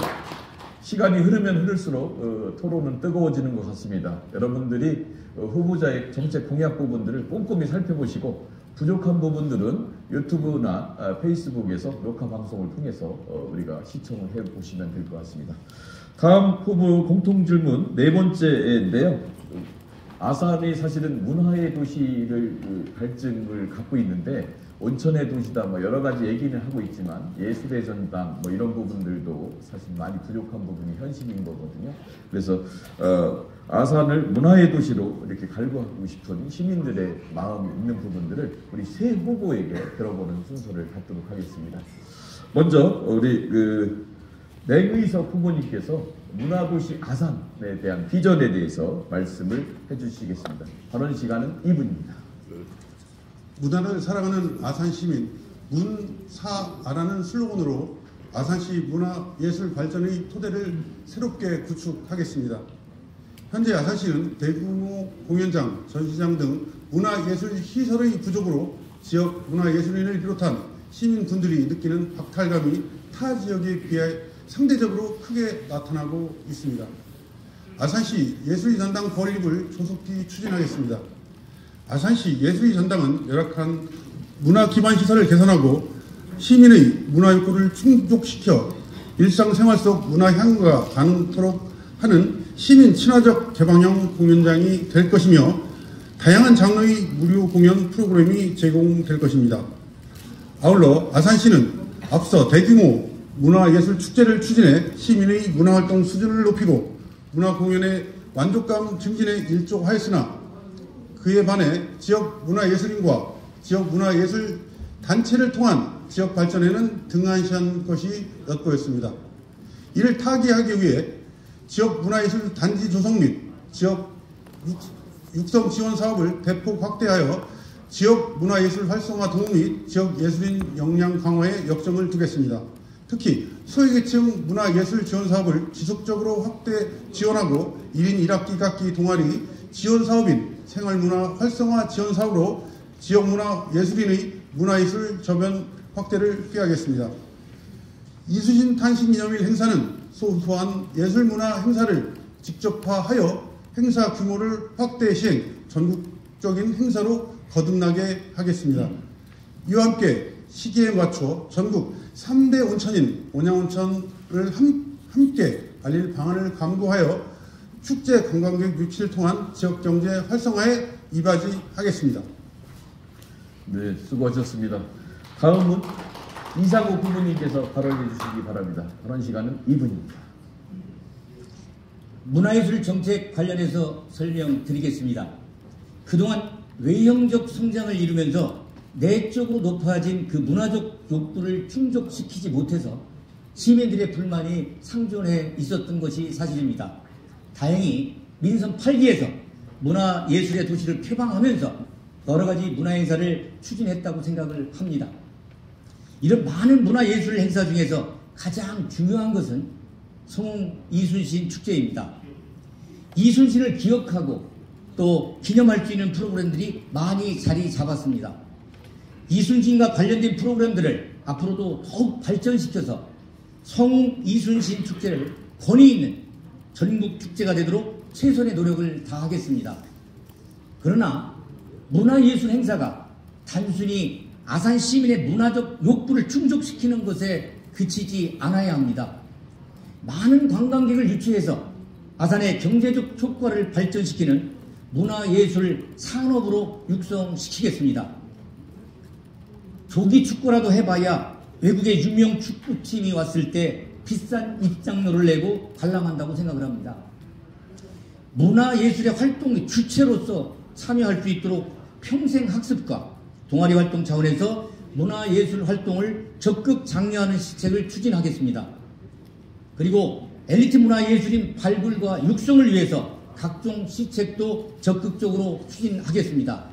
시간이 흐르면 흐를수록 토론은 뜨거워지는 것 같습니다. 여러분들이 후보자의 정책 공약 부분들을 꼼꼼히 살펴보시고 부족한 부분들은 유튜브나 페이스북에서 녹화 방송을 통해서 우리가 시청을 해보시면 될 것 같습니다. 다음 후보 공통질문 네 번째인데요. 아산이 사실은 문화의 도시를 발증을 갖고 있는데 온천의 도시다 뭐 여러 가지 얘기는 하고 있지만 예술의 전당 뭐 이런 부분들도 사실 많이 부족한 부분이 현실인 거거든요. 그래서 아산을 문화의 도시로 이렇게 갈구하고 싶은 시민들의 마음이 있는 부분들을 우리 세 후보에게 들어보는 순서를 갖도록 하겠습니다. 먼저 우리 맹의석 후보님께서 문화도시 아산에 대한 비전에 대해서 말씀을 해주시겠습니다. 발언 시간은 2분입니다. 문화를 사랑하는 아산시민 문사아라는 슬로건으로 아산시 문화예술 발전의 토대를 새롭게 구축하겠습니다. 현재 아산시는 대규모 공연장, 전시장 등 문화예술 시설의 부족으로 지역 문화예술인을 비롯한 시민분들이 느끼는 박탈감이 타 지역에 비해 상대적으로 크게 나타나고 있습니다. 아산시 예술의 전당 건립을 조속히 추진하겠습니다. 아산시 예술의 전당은 열악한 문화 기반 시설을 개선하고 시민의 문화 욕구를 충족시켜 일상생활 속 문화 향유가 가능토록 하는 시민 친화적 개방형 공연장이 될 것이며 다양한 장르의 무료 공연 프로그램이 제공될 것입니다. 아울러 아산시는 앞서 대규모 문화예술 축제를 추진해 시민의 문화활동 수준을 높이고 문화공연의 만족감 증진에 일조하였으나 그에 반해 지역 문화예술인과 지역 문화예술 단체를 통한 지역 발전에는 등한시한 것이 엿보였습니다. 이를 타개하기 위해 지역 문화예술 단지 조성 및 지역 육성 지원 사업을 대폭 확대하여 지역 문화예술 활성화 도움 및 지역 예술인 역량 강화에 역점을 두겠습니다. 특히 소외계층 문화예술 지원 사업을 지속적으로 확대 지원하고 1인 1학기 각기 동아리 지원 사업인 생활문화 활성화 지원 사업으로 지역 문화예술인의 문화예술 저변 확대를 꾀하겠습니다. 이순신 탄신기념일 행사는 소소한 예술문화 행사를 직접화하여 행사 규모를 확대 시행, 전국적인 행사로 거듭나게 하겠습니다. 이와 함께 시기에 맞춰 전국 3대 온천인 온양온천을 함께 알릴 방안을 강구하여 축제 관광객 유치를 통한 지역경제 활성화에 이바지하겠습니다. 네, 수고하셨습니다. 다음은 이상욱 후보님께서 발언해 주시기 바랍니다. 발언 시간은 2분입니다. 문화예술 정책 관련해서 설명드리겠습니다. 그동안 외형적 성장을 이루면서 내적으로 높아진 그 문화적 욕구를 충족시키지 못해서 시민들의 불만이 상존해 있었던 것이 사실입니다. 다행히 민선 8기에서 문화예술의 도시를 표방하면서 여러 가지 문화행사를 추진했다고 생각을 합니다. 이런 많은 문화예술 행사 중에서 가장 중요한 것은 성웅 이순신 축제입니다. 이순신을 기억하고 또 기념할 수 있는 프로그램들이 많이 자리 잡았습니다. 이순신과 관련된 프로그램들을 앞으로도 더욱 발전시켜서 성웅 이순신 축제를 권위 있는 전국 축제가 되도록 최선의 노력을 다하겠습니다. 그러나 문화예술 행사가 단순히 아산 시민의 문화적 욕구를 충족시키는 것에 그치지 않아야 합니다. 많은 관광객을 유치해서 아산의 경제적 효과를 발전시키는 문화예술 산업으로 육성시키겠습니다. 조기 축구라도 해봐야 외국의 유명 축구팀이 왔을 때 비싼 입장료를 내고 관람한다고 생각을 합니다. 문화예술의 활동의 주체로서 참여할 수 있도록 평생 학습과 동아리 활동 차원에서 문화예술 활동을 적극 장려하는 시책을 추진하겠습니다. 그리고 엘리트 문화예술인 발굴과 육성을 위해서 각종 시책도 적극적으로 추진하겠습니다.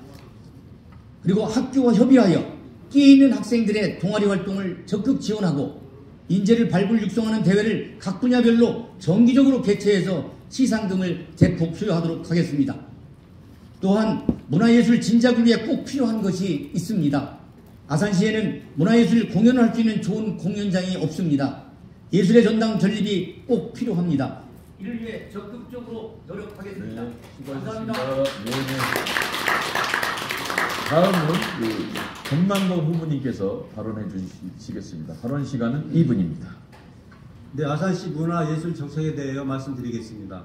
그리고 학교와 협의하여 끼 있는 학생들의 동아리 활동을 적극 지원하고 인재를 발굴 육성하는 대회를 각 분야별로 정기적으로 개최해서 시상금을 대폭 수여하도록 하겠습니다. 또한 문화예술 진작을 위해 꼭 필요한 것이 있습니다. 아산시에는 문화예술 공연을 할 수 있는 좋은 공연장이 없습니다. 예술의 전당 전립이 꼭 필요합니다. 이를 위해 적극적으로 노력하겠습니다. 네, 수고하셨습니다. 감사합니다. 네, 네. 다음은 전만건 후보님께서 발언해 주시겠습니다. 발언 시간은 2분입니다. 네, 아산시 문화예술 정책에 대하여 말씀드리겠습니다.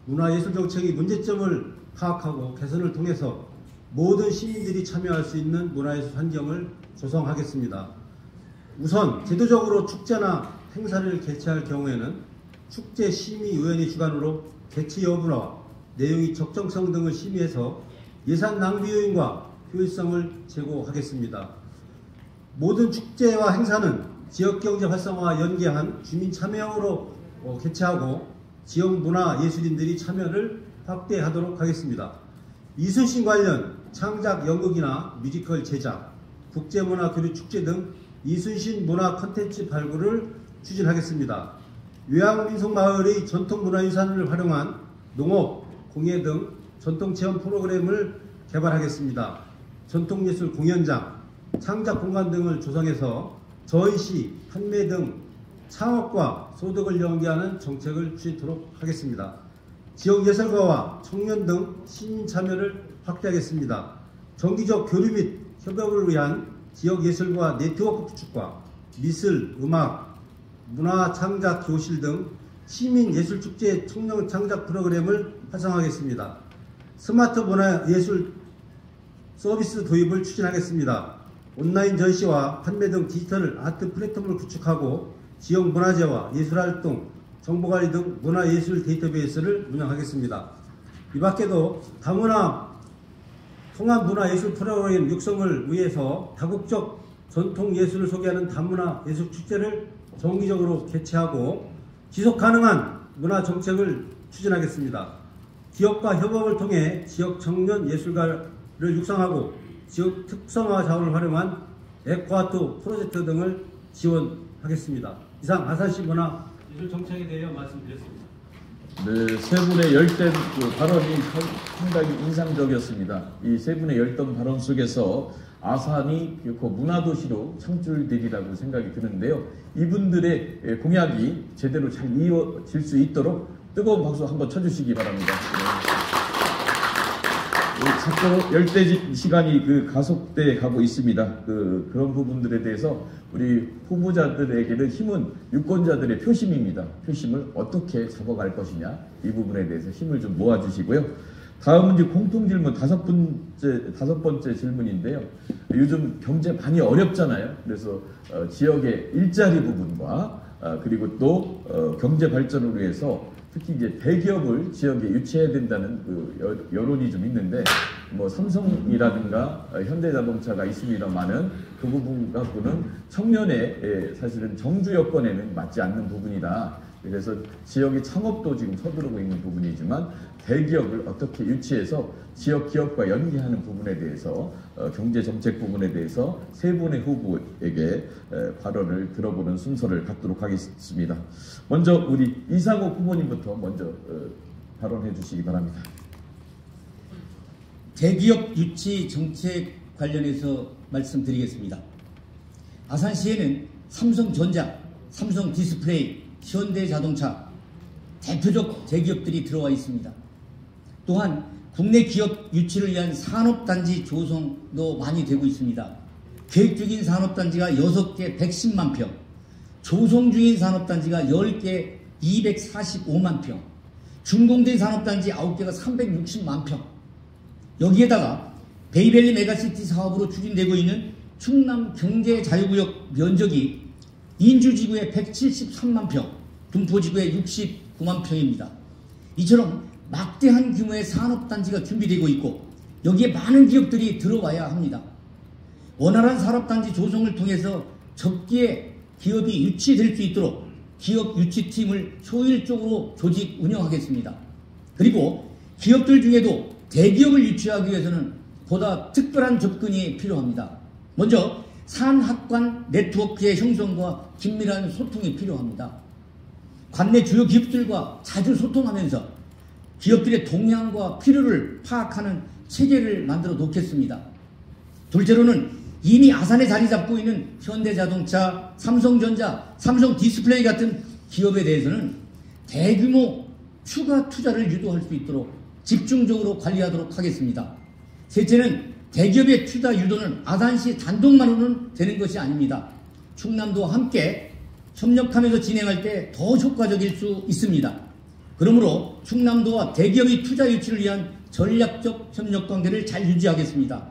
문화예술 정책이 문제점을 파악하고 개선을 통해서 모든 시민들이 참여할 수 있는 문화예술 환경을 조성하겠습니다. 우선 제도적으로 축제나 행사를 개최할 경우에는 축제심의위원회 주관으로 개최 여부나 내용의 적정성 등을 심의해서 예산 낭비 요인과 효율성을 제고하겠습니다. 모든 축제와 행사는 지역경제 활성화와 연계한 주민 참여형으로 개최하고 지역 문화예술인들이 참여를 확대하도록 하겠습니다. 이순신 관련 창작 연극이나 뮤지컬 제작, 국제문화교류축제 등 이순신 문화 콘텐츠 발굴을 추진하겠습니다. 요양민속마을의 전통문화유산을 활용한 농업, 공예 등 전통체험 프로그램을 개발하겠습니다. 전통예술 공연장, 창작공간 등을 조성해서 전시, 판매 등 창업과 소득을 연계하는 정책을 추진토록 하겠습니다. 지역예술가와 청년 등 시민 참여를 확대하겠습니다. 정기적 교류 및 협업을 위한 지역예술과 네트워크 구축과 미술, 음악, 문화창작 교실 등 시민예술축제 청년 창작 프로그램을 활성화하겠습니다. 스마트 문화예술 서비스 도입을 추진하겠습니다. 온라인 전시와 판매 등 디지털 아트 플랫폼을 구축하고 지역 문화재와 예술활동, 정보관리 등 문화예술 데이터베이스를 운영하겠습니다. 이 밖에도 다문화 통합문화예술 프로그램 육성을 위해서 다국적 전통예술을 소개하는 다문화예술 축제를 정기적으로 개최하고 지속가능한 문화정책을 추진하겠습니다. 기업과 협업을 통해 지역 청년 예술가를 육성하고 지역 특성화 자원을 활용한 에코아트 프로젝트 등을 지원하겠습니다. 이상 아산시 문화예술 정책에 대해 말씀드렸습니다. 네, 세 분의 열띤 발언이 상당히 인상적이었습니다. 이 세 분의 열띤 발언 속에서 아산이 결코 문화도시로 창출되리라고 생각이 드는데요. 이분들의 공약이 제대로 잘 이어질 수 있도록 뜨거운 박수 한번 쳐주시기 바랍니다. 자꾸 열대 시간이 가속돼 가고 있습니다. 그런 부분들에 대해서 우리 후보자들에게는 힘은 유권자들의 표심입니다. 표심을 어떻게 잡아갈 것이냐, 이 부분에 대해서 힘을 좀 모아주시고요. 다음은 이제 공통 질문 다섯 번째 질문인데요. 요즘 경제 많이 어렵잖아요. 그래서 지역의 일자리 부분과 그리고 또 경제 발전을 위해서 특히 이제 대기업을 지역에 유치해야 된다는 여론이 좀 있는데, 뭐 삼성이라든가 현대자동차가 있습니다만은 그 부분 갖고는 청년의 사실은 정주 여건에는 맞지 않는 부분이다. 그래서 지역의 창업도 지금 서두르고 있는 부분이지만 대기업을 어떻게 유치해서 지역 기업과 연계하는 부분에 대해서 경제정책 부분에 대해서 세 분의 후보에게 발언을 들어보는 순서를 갖도록 하겠습니다. 먼저 우리 이상욱 후보님부터 먼저 발언해 주시기 바랍니다. 대기업 유치 정책 관련해서 말씀드리겠습니다. 아산시에는 삼성전자, 삼성디스플레이, 현대자동차 대표적 대기업들이 들어와 있습니다. 또한 국내 기업 유치를 위한 산업단지 조성도 많이 되고 있습니다. 계획 중인 산업단지가 6개 110만 평, 조성 중인 산업단지가 10개 245만 평, 준공된 산업단지 9개가 360만 평. 여기에다가 베이밸리 메가시티 사업으로 추진되고 있는 충남 경제자유구역 면적이 인주지구의 173만 평, 분포지구의 69만 평입니다. 이처럼 막대한 규모의 산업단지가 준비되고 있고 여기에 많은 기업들이 들어와야 합니다. 원활한 산업단지 조성을 통해서 적기에 기업이 유치될 수 있도록 기업 유치팀을 효율적으로 조직 운영하겠습니다. 그리고 기업들 중에도 대기업을 유치하기 위해서는 보다 특별한 접근이 필요합니다. 먼저 산학관 네트워크의 형성과 긴밀한 소통이 필요합니다. 관내 주요 기업들과 자주 소통하면서 기업들의 동향과 필요를 파악하는 체계를 만들어 놓겠습니다. 둘째로는 이미 아산에 자리 잡고 있는 현대자동차, 삼성전자, 삼성디스플레이 같은 기업에 대해서는 대규모 추가 투자를 유도할 수 있도록 집중적으로 관리하도록 하겠습니다. 셋째는 대기업의 투자 유도는 아산시 단독만으로는 되는 것이 아닙니다. 충남도와 함께 협력하면서 진행할 때 더 효과적일 수 있습니다. 그러므로 충남도와 대기업의 투자 유치를 위한 전략적 협력 관계를 잘 유지하겠습니다.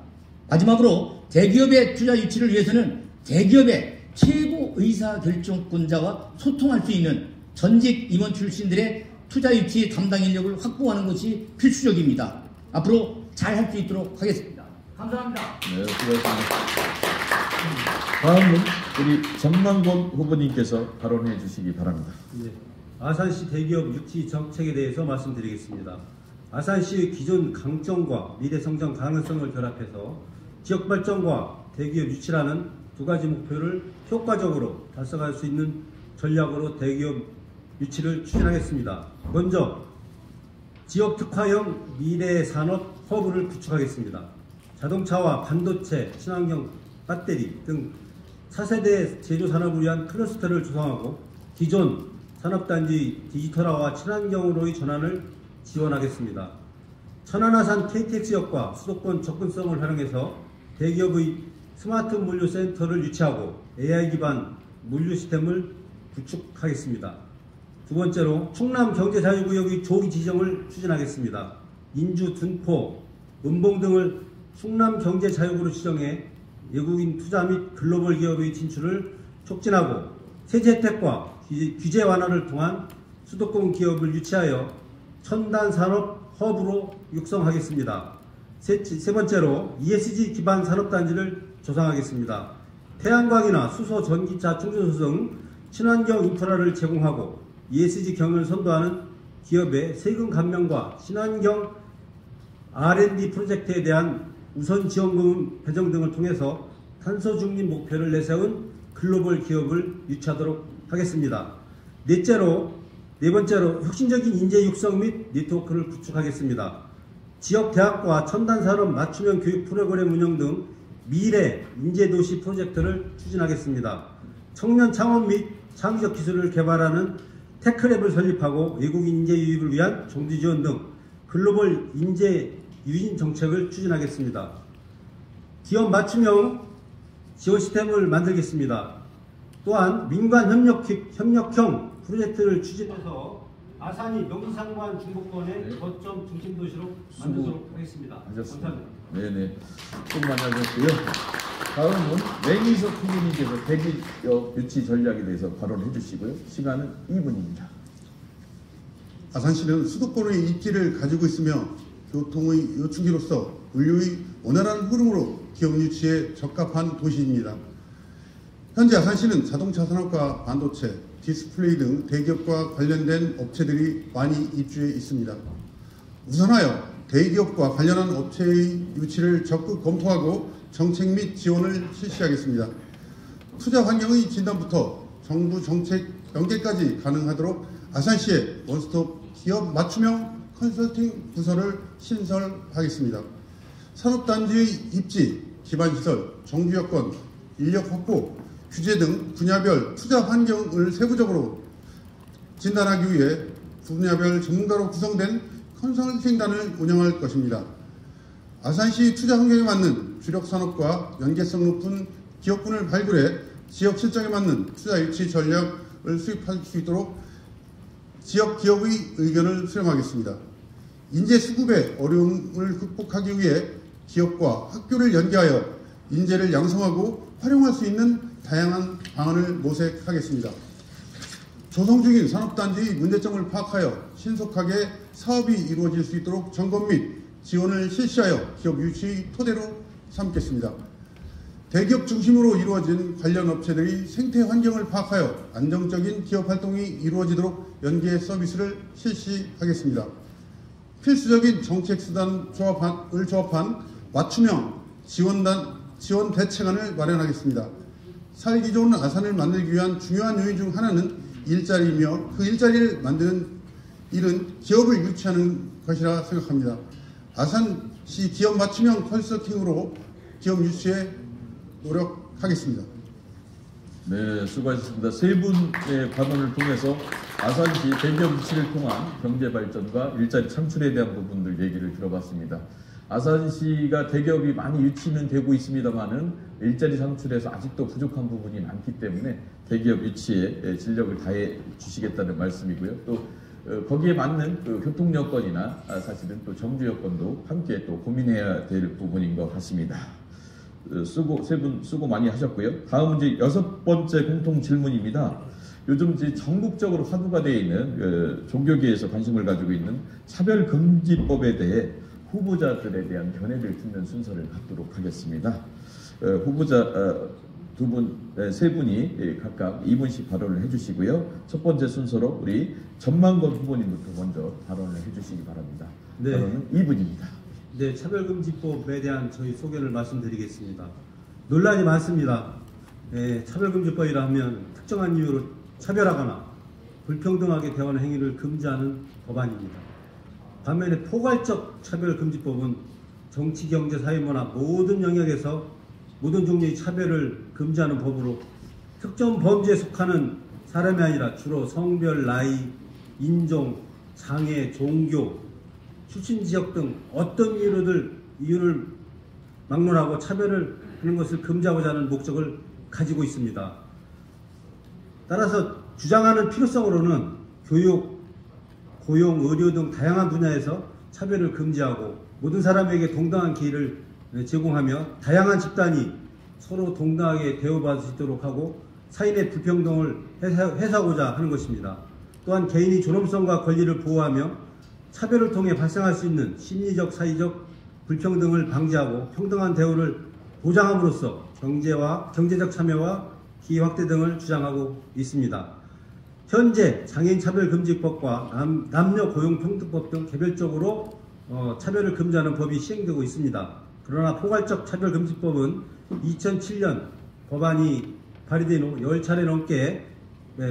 마지막으로 대기업의 투자 유치를 위해서는 대기업의 최고 의사결정권자와 소통할 수 있는 전직 임원 출신들의 투자 유치 담당 인력을 확보하는 것이 필수적입니다. 앞으로 잘 할 수 있도록 하겠습니다. 감사합니다. 네, 수고하셨습니다. 다음은 우리 정만곤 후보님께서 발언해 주시기 바랍니다. 네, 아산시 대기업 유치 정책에 대해서 말씀드리겠습니다. 아산시의 기존 강점과 미래 성장 가능성을 결합해서 지역 발전과 대기업 유치라는 두 가지 목표를 효과적으로 달성할 수 있는 전략으로 대기업 유치를 추진하겠습니다. 먼저 지역 특화형 미래 산업 허브를 구축하겠습니다. 자동차와 반도체, 친환경 배터리 등 4세대 제조 산업을 위한 클러스터를 조성하고 기존 산업단지 디지털화와 친환경으로의 전환을 지원하겠습니다. 천안아산 KTX역과 수도권 접근성을 활용해서 대기업의 스마트 물류 센터를 유치하고 AI 기반 물류 시스템을 구축하겠습니다. 두 번째로 충남 경제자유구역의 조기 지정을 추진하겠습니다. 인주, 둔포, 은봉 등을 충남 경제자유구로 지정해 외국인 투자 및 글로벌 기업의 진출을 촉진하고 세제 혜택과 규제 완화를 통한 수도권 기업을 유치하여 첨단 산업 허브로 육성하겠습니다. 세 번째로 ESG 기반 산업단지를 조성하겠습니다. 태양광이나 수소, 전기차, 충전소 등 친환경 인프라를 제공하고 ESG 경영을 선도하는 기업의 세금 감면과 친환경 R&D 프로젝트에 대한 우선 지원금 배정 등을 통해서 탄소 중립 목표를 내세운 글로벌 기업을 유치하도록 하겠습니다. 네 번째로 혁신적인 인재 육성 및 네트워크를 구축하겠습니다. 지역 대학과 첨단 산업 맞춤형 교육 프로그램 운영 등 미래 인재도시 프로젝트를 추진하겠습니다. 청년 창업 및 창의적 기술을 개발하는 테크랩을 설립하고 외국인 인재 유입을 위한 정부 지원 등 글로벌 인재 유인 정책을 추진하겠습니다. 기업 맞춤형 지원 시스템을 만들겠습니다. 또한 민관 협력형 프로젝트를 추진해서 아산이 명지상관 중부권의 거점 중심도시로 만들도록 하겠습니다. 감사합니다. 네네. 수고 많으셨고요. 다음은 맹희석 후보님께서 대기업 유치 전략에 대해서 발언해 주시고요. 시간은 2분입니다. 아산시는 수도권의 입지를 가지고 있으며 교통의 요충지로서 인류의 원활한 흐름으로 기업 유치에 적합한 도시입니다. 현재 아산시는 자동차 산업과 반도체, 디스플레이 등 대기업과 관련된 업체들이 많이 입주해 있습니다. 우선하여 대기업과 관련한 업체의 유치를 적극 검토하고 정책 및 지원을 실시하겠습니다. 투자 환경의 진단부터 정부 정책 연계까지 가능하도록 아산시에 원스톱 기업 맞춤형 컨설팅 부서를 신설하겠습니다. 산업단지의 입지, 기반시설, 정규여건, 인력 확보, 규제 등 분야별 투자 환경을 세부적으로 진단하기 위해 분야별 전문가로 구성된 컨설팅단을 운영할 것입니다. 아산시 투자 환경에 맞는 주력 산업과 연계성 높은 기업군을 발굴해 지역 실정에 맞는 투자 유치 전략을 수립할 수 있도록 지역 기업의 의견을 수렴하겠습니다. 인재 수급의 어려움을 극복하기 위해 기업과 학교를 연계하여 인재를 양성하고 활용할 수 있는 다양한 방안을 모색하겠습니다. 조성 중인 산업단지의 문제점을 파악하여 신속하게 사업이 이루어질 수 있도록 점검 및 지원을 실시하여 기업 유치 토대로 삼겠습니다. 대기업 중심으로 이루어진 관련 업체들이 생태 환경을 파악하여 안정적인 기업 활동이 이루어지도록 연계 서비스를 실시하겠습니다. 필수적인 정책 수단을 조합한 맞춤형 지원 대책안을 마련하겠습니다. 살기 좋은 아산을 만들기 위한 중요한 요인 중 하나는 일자리이며 그 일자리를 만드는 일은 기업을 유치하는 것이라 생각합니다. 아산시 기업 맞춤형 컨설팅으로 기업 유치에 노력하겠습니다. 네, 수고하셨습니다. 세 분의 발언을 통해서 아산시 대기업 유치를 통한 경제 발전과 일자리 창출에 대한 부분들 얘기를 들어봤습니다. 아산시가 대기업이 많이 유치는 되고 있습니다만은 일자리 창출에서 아직도 부족한 부분이 많기 때문에 대기업 유치에 진력을 다해 주시겠다는 말씀이고요. 또 거기에 맞는 그 교통 여건이나 사실은 또 정주 여건도 함께 또 고민해야 될 부분인 것 같습니다. 세 분 수고 많이 하셨고요. 다음은 이제 6번째 공통 질문입니다. 요즘 이제 전국적으로 화두가 되어 있는 종교계에서 관심을 가지고 있는 차별금지법에 대해 후보자들에 대한 견해를 듣는 순서를 갖도록 하겠습니다. 후보자 세 분이 각각 2분씩 발언을 해주시고요. 첫 번째 순서로 우리 전만건 후보님부터 먼저 발언을 해주시기 바랍니다. 네. 발언은 2분입니다. 네, 차별금지법에 대한 저희 소견을 말씀드리겠습니다. 논란이 많습니다. 차별금지법이라 하면 특정한 이유로 차별하거나 불평등하게 대하는 행위를 금지하는 법안입니다. 반면에 포괄적 차별금지법은 정치, 경제, 사회문화 모든 영역에서 모든 종류의 차별을 금지하는 법으로 특정 범죄에 속하는 사람이 아니라 주로 성별, 나이, 인종, 장애, 종교, 출신 지역 등 어떤 이유를 막론하고 차별을 하는 것을 금지하고자 하는 목적을 가지고 있습니다. 따라서 주장하는 필요성으로는 교육, 고용, 의료 등 다양한 분야에서 차별을 금지하고 모든 사람에게 동등한 기회를 제공하며 다양한 집단이 서로 동등하게 대우받을 수 있도록 하고 사인의 불평등을 해소하고자 하는 것입니다. 또한 개인의 존엄성과 권리를 보호하며 차별을 통해 발생할 수 있는 심리적, 사회적 불평등을 방지하고 평등한 대우를 보장함으로써 경제적 참여와 기회 확대 등을 주장하고 있습니다. 현재 장애인차별금지법과 남녀고용평등법 등 개별적으로 차별을 금지하는 법이 시행되고 있습니다. 그러나 포괄적 차별금지법은 2007년 법안이 발의된 후 10차례 넘게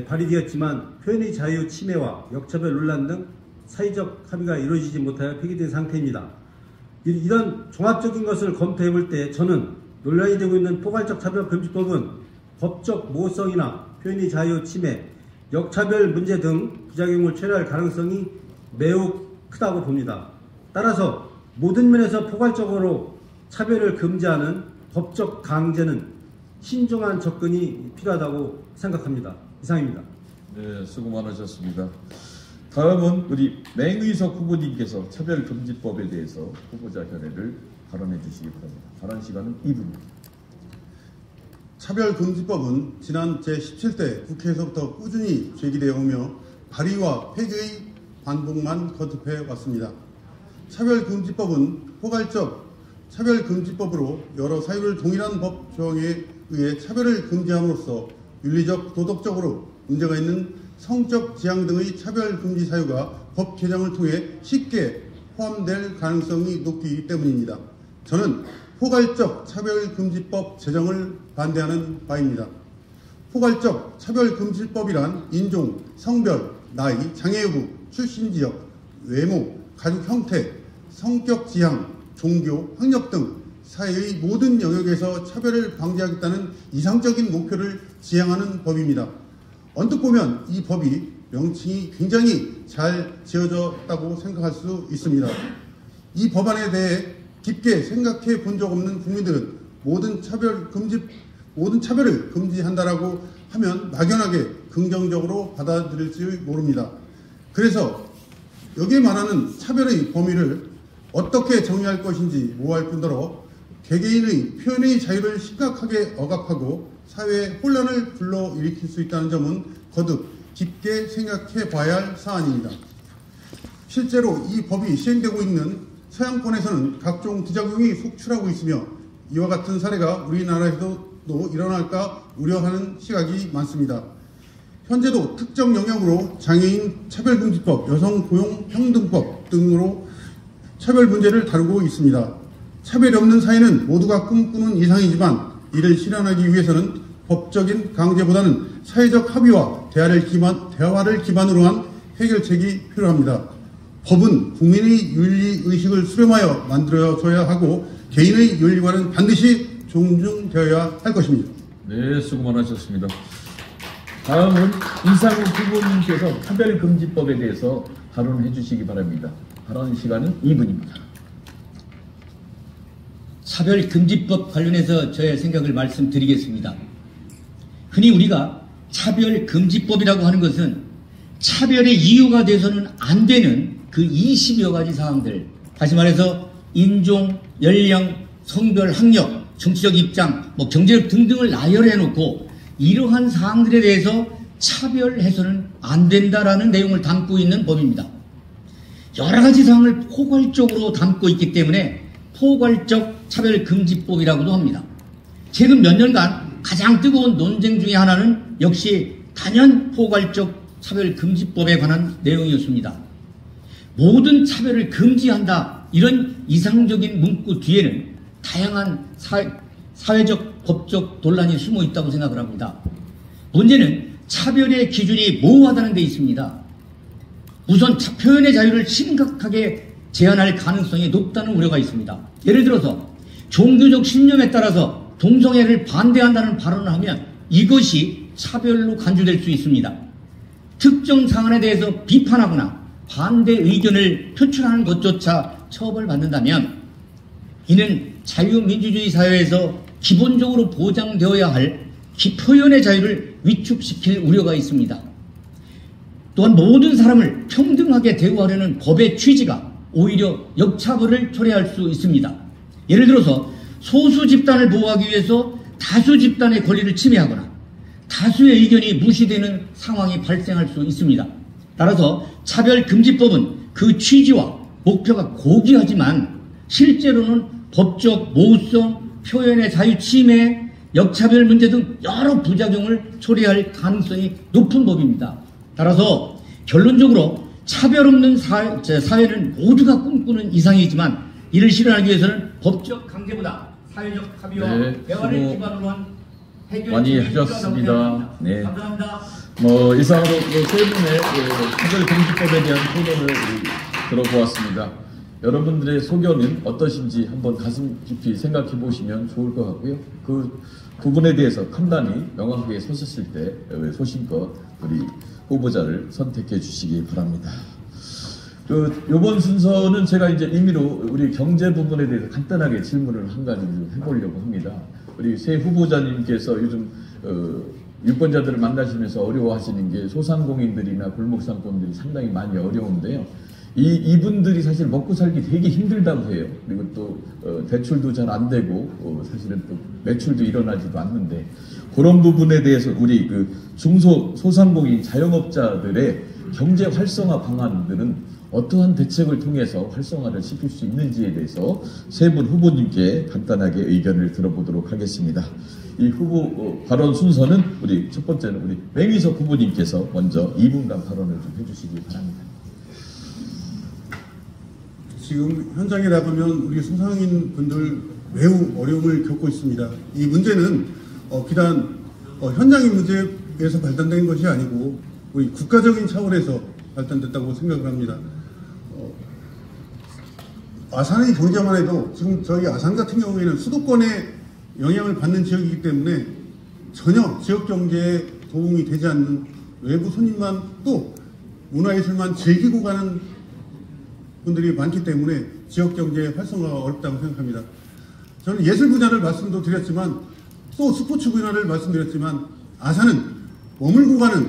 발의되었지만 표현의 자유 침해와 역차별 논란 등 사회적 합의가 이루어지지 못하여 폐기된 상태입니다. 이런 종합적인 것을 검토해 볼 때 저는 논란이 되고 있는 포괄적 차별금지법은 법적 모호성이나 표현의 자유 침해, 역차별 문제 등 부작용을 초래할 가능성이 매우 크다고 봅니다. 따라서 모든 면에서 포괄적으로 차별을 금지하는 법적 강제는 신중한 접근이 필요하다고 생각합니다. 이상입니다. 네, 수고 많으셨습니다. 다음은 우리 맹의석 후보님께서 차별금지법에 대해서 후보자 견해를 발언해 주시기 바랍니다. 발언 시간은 2분입니다. 차별금지법은 지난 제17대 국회에서부터 꾸준히 제기되어 오며 발의와 폐기의 반복만 거듭해 왔습니다. 차별금지법은 포괄적 차별금지법으로 여러 사유를 동일한 법 조항에 의해 차별을 금지함으로써 윤리적, 도덕적으로 문제가 있는 성적 지향 등의 차별금지 사유가 법 개정을 통해 쉽게 포함될 가능성이 높기 때문입니다. 저는 포괄적 차별금지법 제정을 반대하는 바입니다. 포괄적 차별금지법이란 인종, 성별, 나이, 장애 여부, 출신 지역, 외모, 가족 형태, 성격 지향, 종교, 학력 등 사회의 모든 영역에서 차별을 방지하겠다는 이상적인 목표를 지향하는 법입니다. 언뜻 보면 이 법이 명칭이 굉장히 잘 지어졌다고 생각할 수 있습니다. 이 법안에 대해 깊게 생각해 본 적 없는 국민들은 모든 차별을 금지한다라고 하면 막연하게 긍정적으로 받아들일지 모릅니다. 그래서 여기에 말하는 차별의 범위를 어떻게 정의할 것인지 모호할 뿐더러 개개인의 표현의 자유를 심각하게 억압하고 사회에 혼란을 불러일으킬 수 있다는 점은 거듭 깊게 생각해 봐야 할 사안입니다. 실제로 이 법이 시행되고 있는 서양권에서는 각종 부작용이 속출하고 있으며 이와 같은 사례가 우리나라에서도 일어날까 우려하는 시각이 많습니다. 현재도 특정 영역으로 장애인 차별금지법, 여성고용평등법 등으로 차별 문제를 다루고 있습니다. 차별이 없는 사회는 모두가 꿈꾸는 이상이지만 이를 실현하기 위해서는 법적인 강제보다는 사회적 합의와 대화를 기반으로 한 해결책이 필요합니다. 법은 국민의 윤리의식을 수렴하여 만들어져야 하고 개인의 윤리관은 반드시 존중되어야 할 것입니다. 네, 수고 많으셨습니다. 다음은 이상욱 후보님께서 차별금지법에 대해서 발언해 주시기 바랍니다. 발언 시간은 2분입니다. 차별금지법 관련해서 저의 생각을 말씀드리겠습니다. 흔히 우리가 차별금지법이라고 하는 것은 차별의 이유가 돼서는 안 되는 그 20여 가지 사항들, 다시 말해서 인종, 연령, 성별, 학력, 정치적 입장, 경제력 등등을 나열해 놓고 이러한 사항들에 대해서 차별해서는 안 된다라는 내용을 담고 있는 법입니다. 여러 가지 사항을 포괄적으로 담고 있기 때문에 포괄적 차별금지법이라고도 합니다. 최근 몇 년간 가장 뜨거운 논쟁 중에 하나는 역시 단연 포괄적 차별금지법에 관한 내용이었습니다. 모든 차별을 금지한다, 이런 이상적인 문구 뒤에는 다양한 사회적, 법적 논란이 숨어 있다고 생각을 합니다. 문제는 차별의 기준이 모호하다는 데 있습니다. 우선 표현의 자유를 심각하게 제한할 가능성이 높다는 우려가 있습니다. 예를 들어서 종교적 신념에 따라서 동성애를 반대한다는 발언을 하면 이것이 차별로 간주될 수 있습니다. 특정 사안에 대해서 비판하거나 반대 의견을 표출하는 것조차 처벌받는다면 이는 자유민주주의 사회에서 기본적으로 보장되어야 할 표현의 자유를 위축시킬 우려가 있습니다. 또한 모든 사람을 평등하게 대우하려는 법의 취지가 오히려 역차별을 초래할 수 있습니다. 예를 들어서 소수 집단을 보호하기 위해서 다수 집단의 권리를 침해하거나 다수의 의견이 무시되는 상황이 발생할 수 있습니다. 따라서 차별금지법은 그 취지와 목표가 고귀하지만 실제로는 법적 모호성, 표현의 자유 침해, 역차별 문제 등 여러 부작용을 초래할 가능성이 높은 법입니다. 따라서 결론적으로 차별 없는 사회는 모두가 꿈꾸는 이상이지만 이를 실현하기 위해서는 법적 강제보다 사회적 합의와 대화를 기반으로 한 해결이 많이 하셨습니다. 네. 감사합니다. 이상으로 세 분의 차별금지법에 대한 토론을 들어보았습니다. 여러분들의 소견은 어떠신지 한번 가슴 깊이 생각해 보시면 좋을 것 같고요. 그 부분에 대해서 판단이 명확하게 서셨을 때 소신껏 우리 후보자를 선택해 주시기 바랍니다. 이번 순서는 제가 이제 임의로 우리 경제 부분에 대해서 간단하게 질문을 한 가지 좀 해보려고 합니다. 우리 새 후보자님께서 요즘 유권자들을 만나시면서 어려워하시는 게 소상공인들이나 골목상권들이 상당히 많이 어려운데요. 이분들이 사실 먹고 살기 되게 힘들다고 해요. 그리고 또 대출도 잘 안 되고 사실은 또 매출도 일어나지도 않는데 그런 부분에 대해서 우리 소상공인 자영업자들의 경제 활성화 방안들은 어떠한 대책을 통해서 활성화를 시킬 수 있는지에 대해서 세 분 후보님께 간단하게 의견을 들어보도록 하겠습니다. 이 후보 발언 순서는 첫 번째는 우리 맹희석 후보님께서 먼저 2분간 발언을 좀 해주시기 바랍니다. 지금 현장에 나가면 우리 소상인 분들 매우 어려움을 겪고 있습니다. 이 문제는 비단 현장의 문제에서 발단된 것이 아니고 우리 국가적인 차원에서 발단됐다고 생각을 합니다. 아산의 경제만 해도 지금 저희 아산 같은 경우에는 수도권에 영향을 받는 지역이기 때문에 전혀 지역 경제에 도움이 되지 않는 외부 손님만 또 문화예술만 즐기고 가는 분들이 많기 때문에 지역 경제 활성화가 어렵다고 생각합니다. 저는 예술 분야를 말씀도 드렸지만 또 스포츠 분야를 말씀드렸지만 아산은 머물고 가는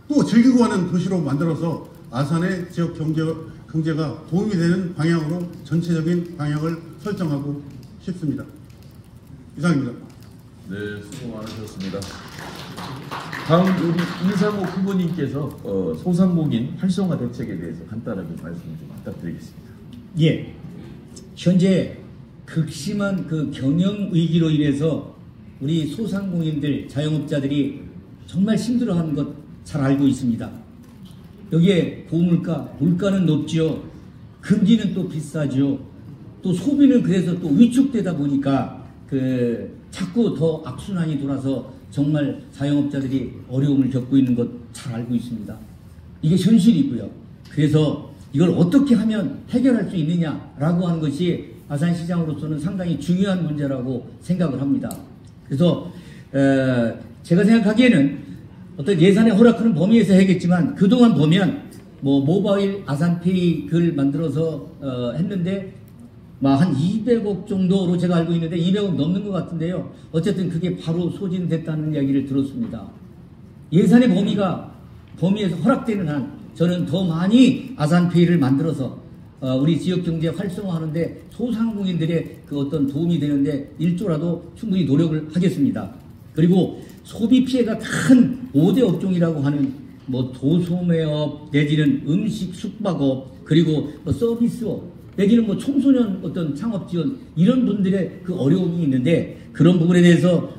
또 즐기고 가는 도시로 만들어서 아산의 지역 경제가 도움이 되는 방향으로 전체적인 방향을 설정하고 싶습니다. 이상입니다. 네, 수고 많으셨습니다. 다음 우리 이상욱 후보님께서 소상공인 활성화 대책에 대해서 간단하게 말씀 좀 부탁드리겠습니다. 예, 현재 극심한 경영 위기로 인해서 우리 소상공인들, 자영업자들이 정말 힘들어하는 것 잘 알고 있습니다. 여기에 고물가, 물가는 높지요. 금리는 또 비싸지요. 또 소비는 그래서 또 위축되다 보니까 자꾸 더 악순환이 돌아서 정말 자영업자들이 어려움을 겪고 있는 것 잘 알고 있습니다. 이게 현실이고요. 그래서 이걸 어떻게 하면 해결할 수 있느냐라고 하는 것이 아산시장으로서는 상당히 중요한 문제라고 생각을 합니다. 그래서 제가 생각하기에는 어떤 예산에 허락하는 범위에서 해야겠지만 그동안 보면 모바일 아산페이 그걸 만들어서 했는데 한 200억 정도로 제가 알고 있는데 200억 넘는 것 같은데요. 어쨌든 그게 바로 소진됐다는 이야기를 들었습니다. 예산의 범위에서 허락되는 한 저는 더 많이 아산페이를 만들어서 우리 지역경제 활성화하는데 소상공인들의 그 어떤 도움이 되는데 1조라도 충분히 노력을 하겠습니다. 그리고 소비 피해가 큰 5대 업종이라고 하는 도소매업 내지는 음식 숙박업 그리고 서비스업 내지는 청소년 어떤 창업 지원 이런 분들의 그 어려움이 있는데 그런 부분에 대해서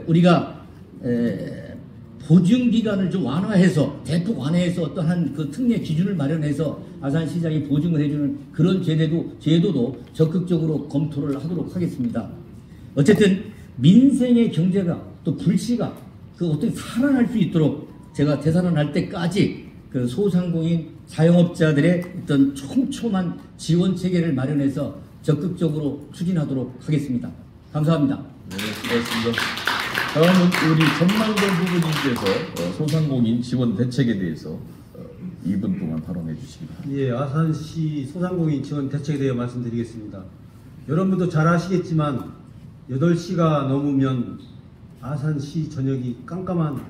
우리가 보증 기간을 좀 완화해서 대폭 완화해서 어떠한 그 특례 기준을 마련해서 아산시장이 보증을 해주는 그런 제도도 적극적으로 검토를 하도록 하겠습니다. 어쨌든 민생의 경제가 또 불씨가 어떻게 살아날 수 있도록 제가 되살아날 때까지 그 소상공인 자영업자들의 어떤 촘촘한 지원 체계를 마련해서 적극적으로 추진하도록 하겠습니다. 감사합니다. 네, 수고하셨습니다. 다음은 우리 전만건 후보님께서 소상공인 지원 대책에 대해서 2분 동안 발언해 주시기 바랍니다. 예, 아산시 소상공인 지원 대책에 대해 말씀드리겠습니다. 여러분도 잘 아시겠지만 8시가 넘으면 아산시 전역이 깜깜한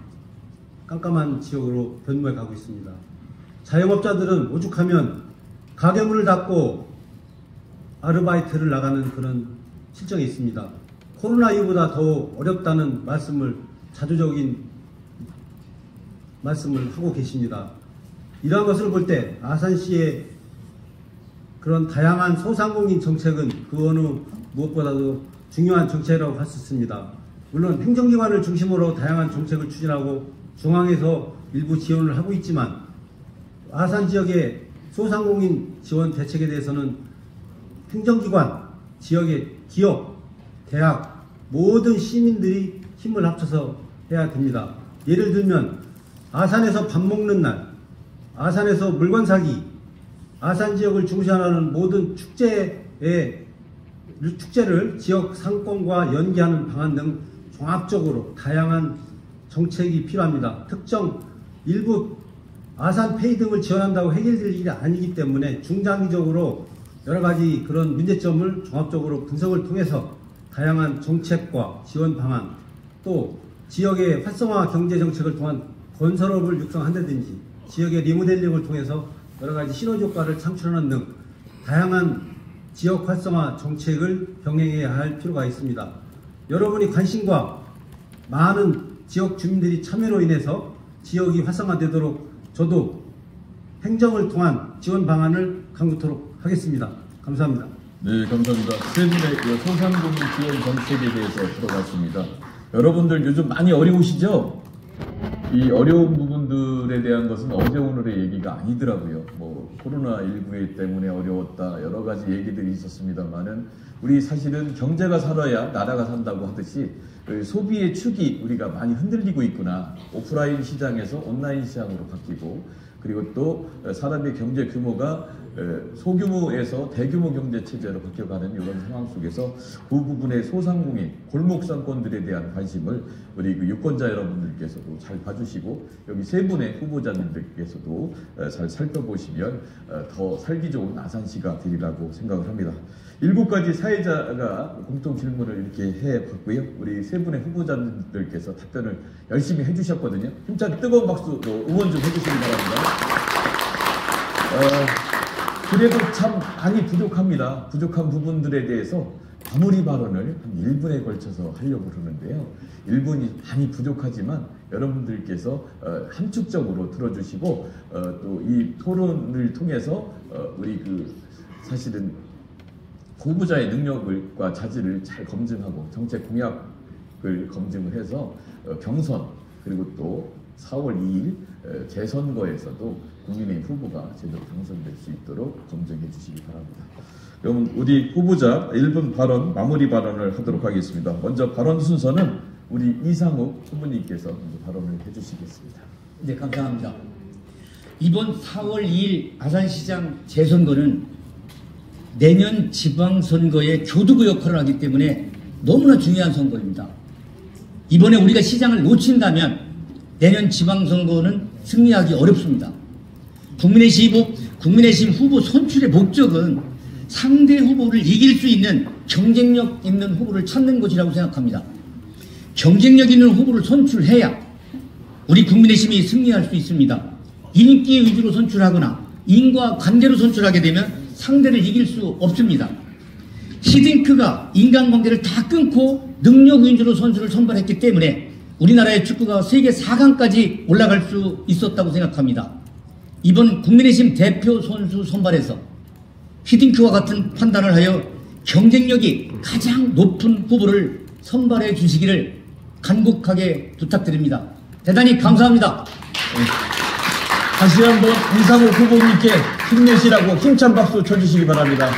지역으로 변모해 가고 있습니다. 자영업자들은 오죽하면 가게문을 닫고 아르바이트를 나가는 그런 실정이 있습니다. 코로나 이후보다 더 어렵다는 자조적인 말씀을 하고 계십니다. 이러한 것을 볼 때 아산시의 그런 다양한 소상공인 정책은 그 어느 무엇보다도 중요한 정책이라고 할 수 있습니다. 물론 행정기관을 중심으로 다양한 정책을 추진하고 중앙에서 일부 지원을 하고 있지만 아산 지역의 소상공인 지원 대책에 대해서는 행정기관, 지역의 기업, 대학, 모든 시민들이 힘을 합쳐서 해야 됩니다. 예를 들면 아산에서 밥 먹는 날, 아산에서 물건 사기, 아산 지역을 중시하는 모든 축제를 지역 상권과 연계하는 방안 등 종합적으로 다양한 정책이 필요합니다. 특정 일부 아산페이 등을 지원한다고 해결될 일이 아니기 때문에 중장기적으로 여러 가지 그런 문제점을 종합적으로 분석을 통해서 다양한 정책과 지원 방안 또 지역의 활성화 경제 정책을 통한 건설업을 육성한다든지 지역의 리모델링을 통해서 여러 가지 시너지 효과를 창출하는 등 다양한 지역 활성화 정책을 병행해야 할 필요가 있습니다. 여러분이 관심과 많은 지역 주민들이 참여로 인해서 지역이 활성화되도록 저도 행정을 통한 지원 방안을 강구토록 하겠습니다. 감사합니다. 네, 감사합니다. 세 분의 소상공인 지원 정책에 대해서 들어봤습니다. 여러분들 요즘 많이 어려우시죠? 이 어려운 부분들에 대한 것은 어제 오늘의 얘기가 아니더라고요. 코로나19 때문에 어려웠다 여러 가지 얘기들이 있었습니다만은 우리 사실은 경제가 살아야 나라가 산다고 하듯이 소비의 축이 우리가 많이 흔들리고 있구나. 오프라인 시장에서 온라인 시장으로 바뀌고 그리고 또 사람의 경제 규모가 소규모에서 대규모 경제 체제로 바뀌어가는 이런 상황 속에서 그 부분의 소상공인, 골목상권들에 대한 관심을 우리 유권자 여러분들께서도 잘 봐주시고 여기 세 분의 후보자님들께서도 잘 살펴보시면 더 살기 좋은 아산시가 되리라고 생각을 합니다. 7가지 사회자가 공통 질문을 이렇게 해봤고요. 우리 세 분의 후보자님들께서 답변을 열심히 해주셨거든요. 힘차게 뜨거운 박수 응원 좀 해주시기 바랍니다. 그래도 참 많이 부족합니다. 부족한 부분들에 대해서 마무리 발언을 한 1분에 걸쳐서 하려고 그러는데요. 1분이 많이 부족하지만 여러분들께서 함축적으로 들어주시고 또 이 토론을 통해서 우리 사실은 후보자의 능력과 자질을 잘 검증하고 정책 공약을 검증을 해서 경선 그리고 또 4월 2일 재선거에서도 국민의힘 후보가 제대로 당선될 수 있도록 검증해 주시기 바랍니다. 그럼 우리 후보자 1분 발언 마무리 발언을 하도록 하겠습니다. 먼저 발언 순서는 우리 이상욱 후보님께서 먼저 발언을 해주시겠습니다. 네, 감사합니다. 이번 4월 2일 아산시장 재선거는 내년 지방선거의 교두보 역할을 하기 때문에 너무나 중요한 선거입니다. 이번에 우리가 시장을 놓친다면 내년 지방선거는 승리하기 어렵습니다. 국민의힘 후보 선출의 목적은 상대 후보를 이길 수 있는 경쟁력 있는 후보를 찾는 것이라고 생각합니다. 경쟁력 있는 후보를 선출해야 우리 국민의힘이 승리할 수 있습니다. 인기 위주로 선출하거나 인과 관계로 선출하게 되면 상대를 이길 수 없습니다. 히딩크가 인간관계를 다 끊고 능력 위주로 선수를 선발했기 때문에 우리나라의 축구가 세계 4강까지 올라갈 수 있었다고 생각합니다. 이번 국민의힘 대표 선수 선발에서 히딩크와 같은 판단을 하여 경쟁력이 가장 높은 후보를 선발해 주시기를 간곡하게 부탁드립니다. 대단히 감사합니다. 다시 한번 이상욱 후보님께 힘내시라고 힘찬 박수 쳐주시기 바랍니다.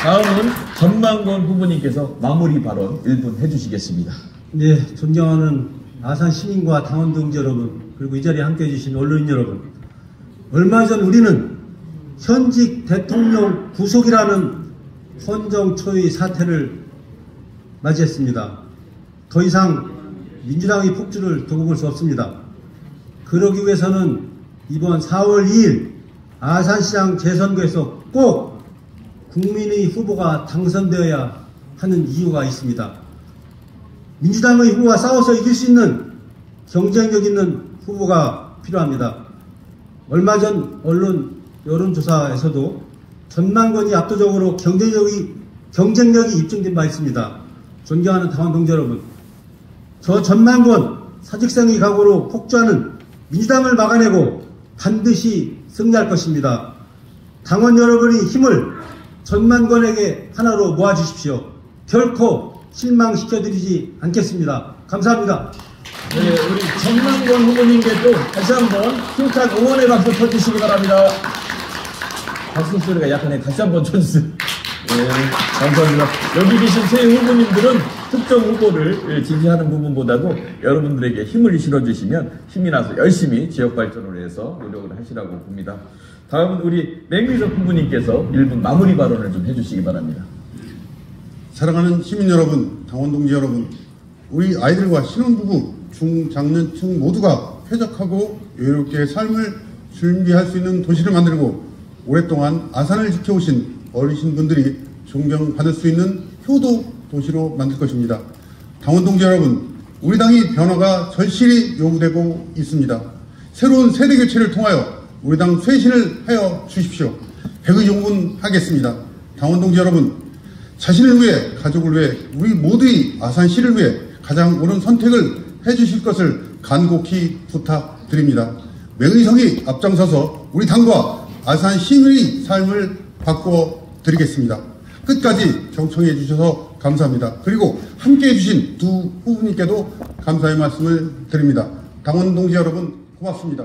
다음은 전만권 후보님께서 마무리 발언 1분 해주시겠습니다. 네, 존경하는 아산 시민과 당원 동지 여러분, 그리고 이 자리에 함께해 주신 언론인 여러분, 얼마 전 우리는 현직 대통령 구속이라는 헌정 초유의 사태를 맞이했습니다. 더 이상 민주당의 폭주를 두고 볼 수 없습니다. 그러기 위해서는 이번 4월 2일 아산시장 재선거에서 꼭 국민의 후보가 당선되어야 하는 이유가 있습니다. 민주당의 후보와 싸워서 이길 수 있는 경쟁력 있는 후보가 필요합니다. 얼마 전 언론 여론조사에서도 전만권이 압도적으로 경쟁력이 입증된 바 있습니다. 존경하는 당원 동지 여러분, 저 전만권 사직생의 각오로 폭주하는 민주당을 막아내고 반드시 승리할 것입니다. 당원 여러분의 힘을 전만권에게 하나로 모아주십시오. 결코 실망시켜드리지 않겠습니다. 감사합니다. 네, 우리 전만권 후보님께 또 다시 한번 힘찬 응원의 박수 쳐주시기 바랍니다. 박수 소리가 약하네. 다시 한번 쳐주세요. 네, 감사합니다. 여기 계신 세 후보님들은 특정 후보를 지지하는 부분보다도 여러분들에게 힘을 실어주시면 힘이 나서 열심히 지역 발전을 위해서 노력을 하시라고 봅니다. 다음은 우리 맹미석 후보님께서 1분 마무리 발언을 좀 해주시기 바랍니다. 사랑하는 시민 여러분, 당원 동지 여러분, 우리 아이들과 신혼부부, 중장년층 모두가 쾌적하고 여유롭게 삶을 준비할 수 있는 도시를 만들고 오랫동안 아산을 지켜오신 어르신분들이 존경받을 수 있는 효도 도시로 만들 것입니다. 당원 동지 여러분, 우리 당이 변화가 절실히 요구되고 있습니다. 새로운 세대 교체를 통하여 우리 당 쇄신을 하여 주십시오. 백의종군하겠습니다. 당원 동지 여러분, 자신을 위해, 가족을 위해, 우리 모두의 아산시를 위해 가장 옳은 선택을 해주실 것을 간곡히 부탁드립니다. 맹의석이 앞장서서 우리 당과 아산 시민의 삶을 바꿔드리겠습니다. 끝까지 경청해 주셔서 감사합니다. 그리고 함께해 주신 두 후보님께도 감사의 말씀을 드립니다. 당원 동지 여러분 고맙습니다.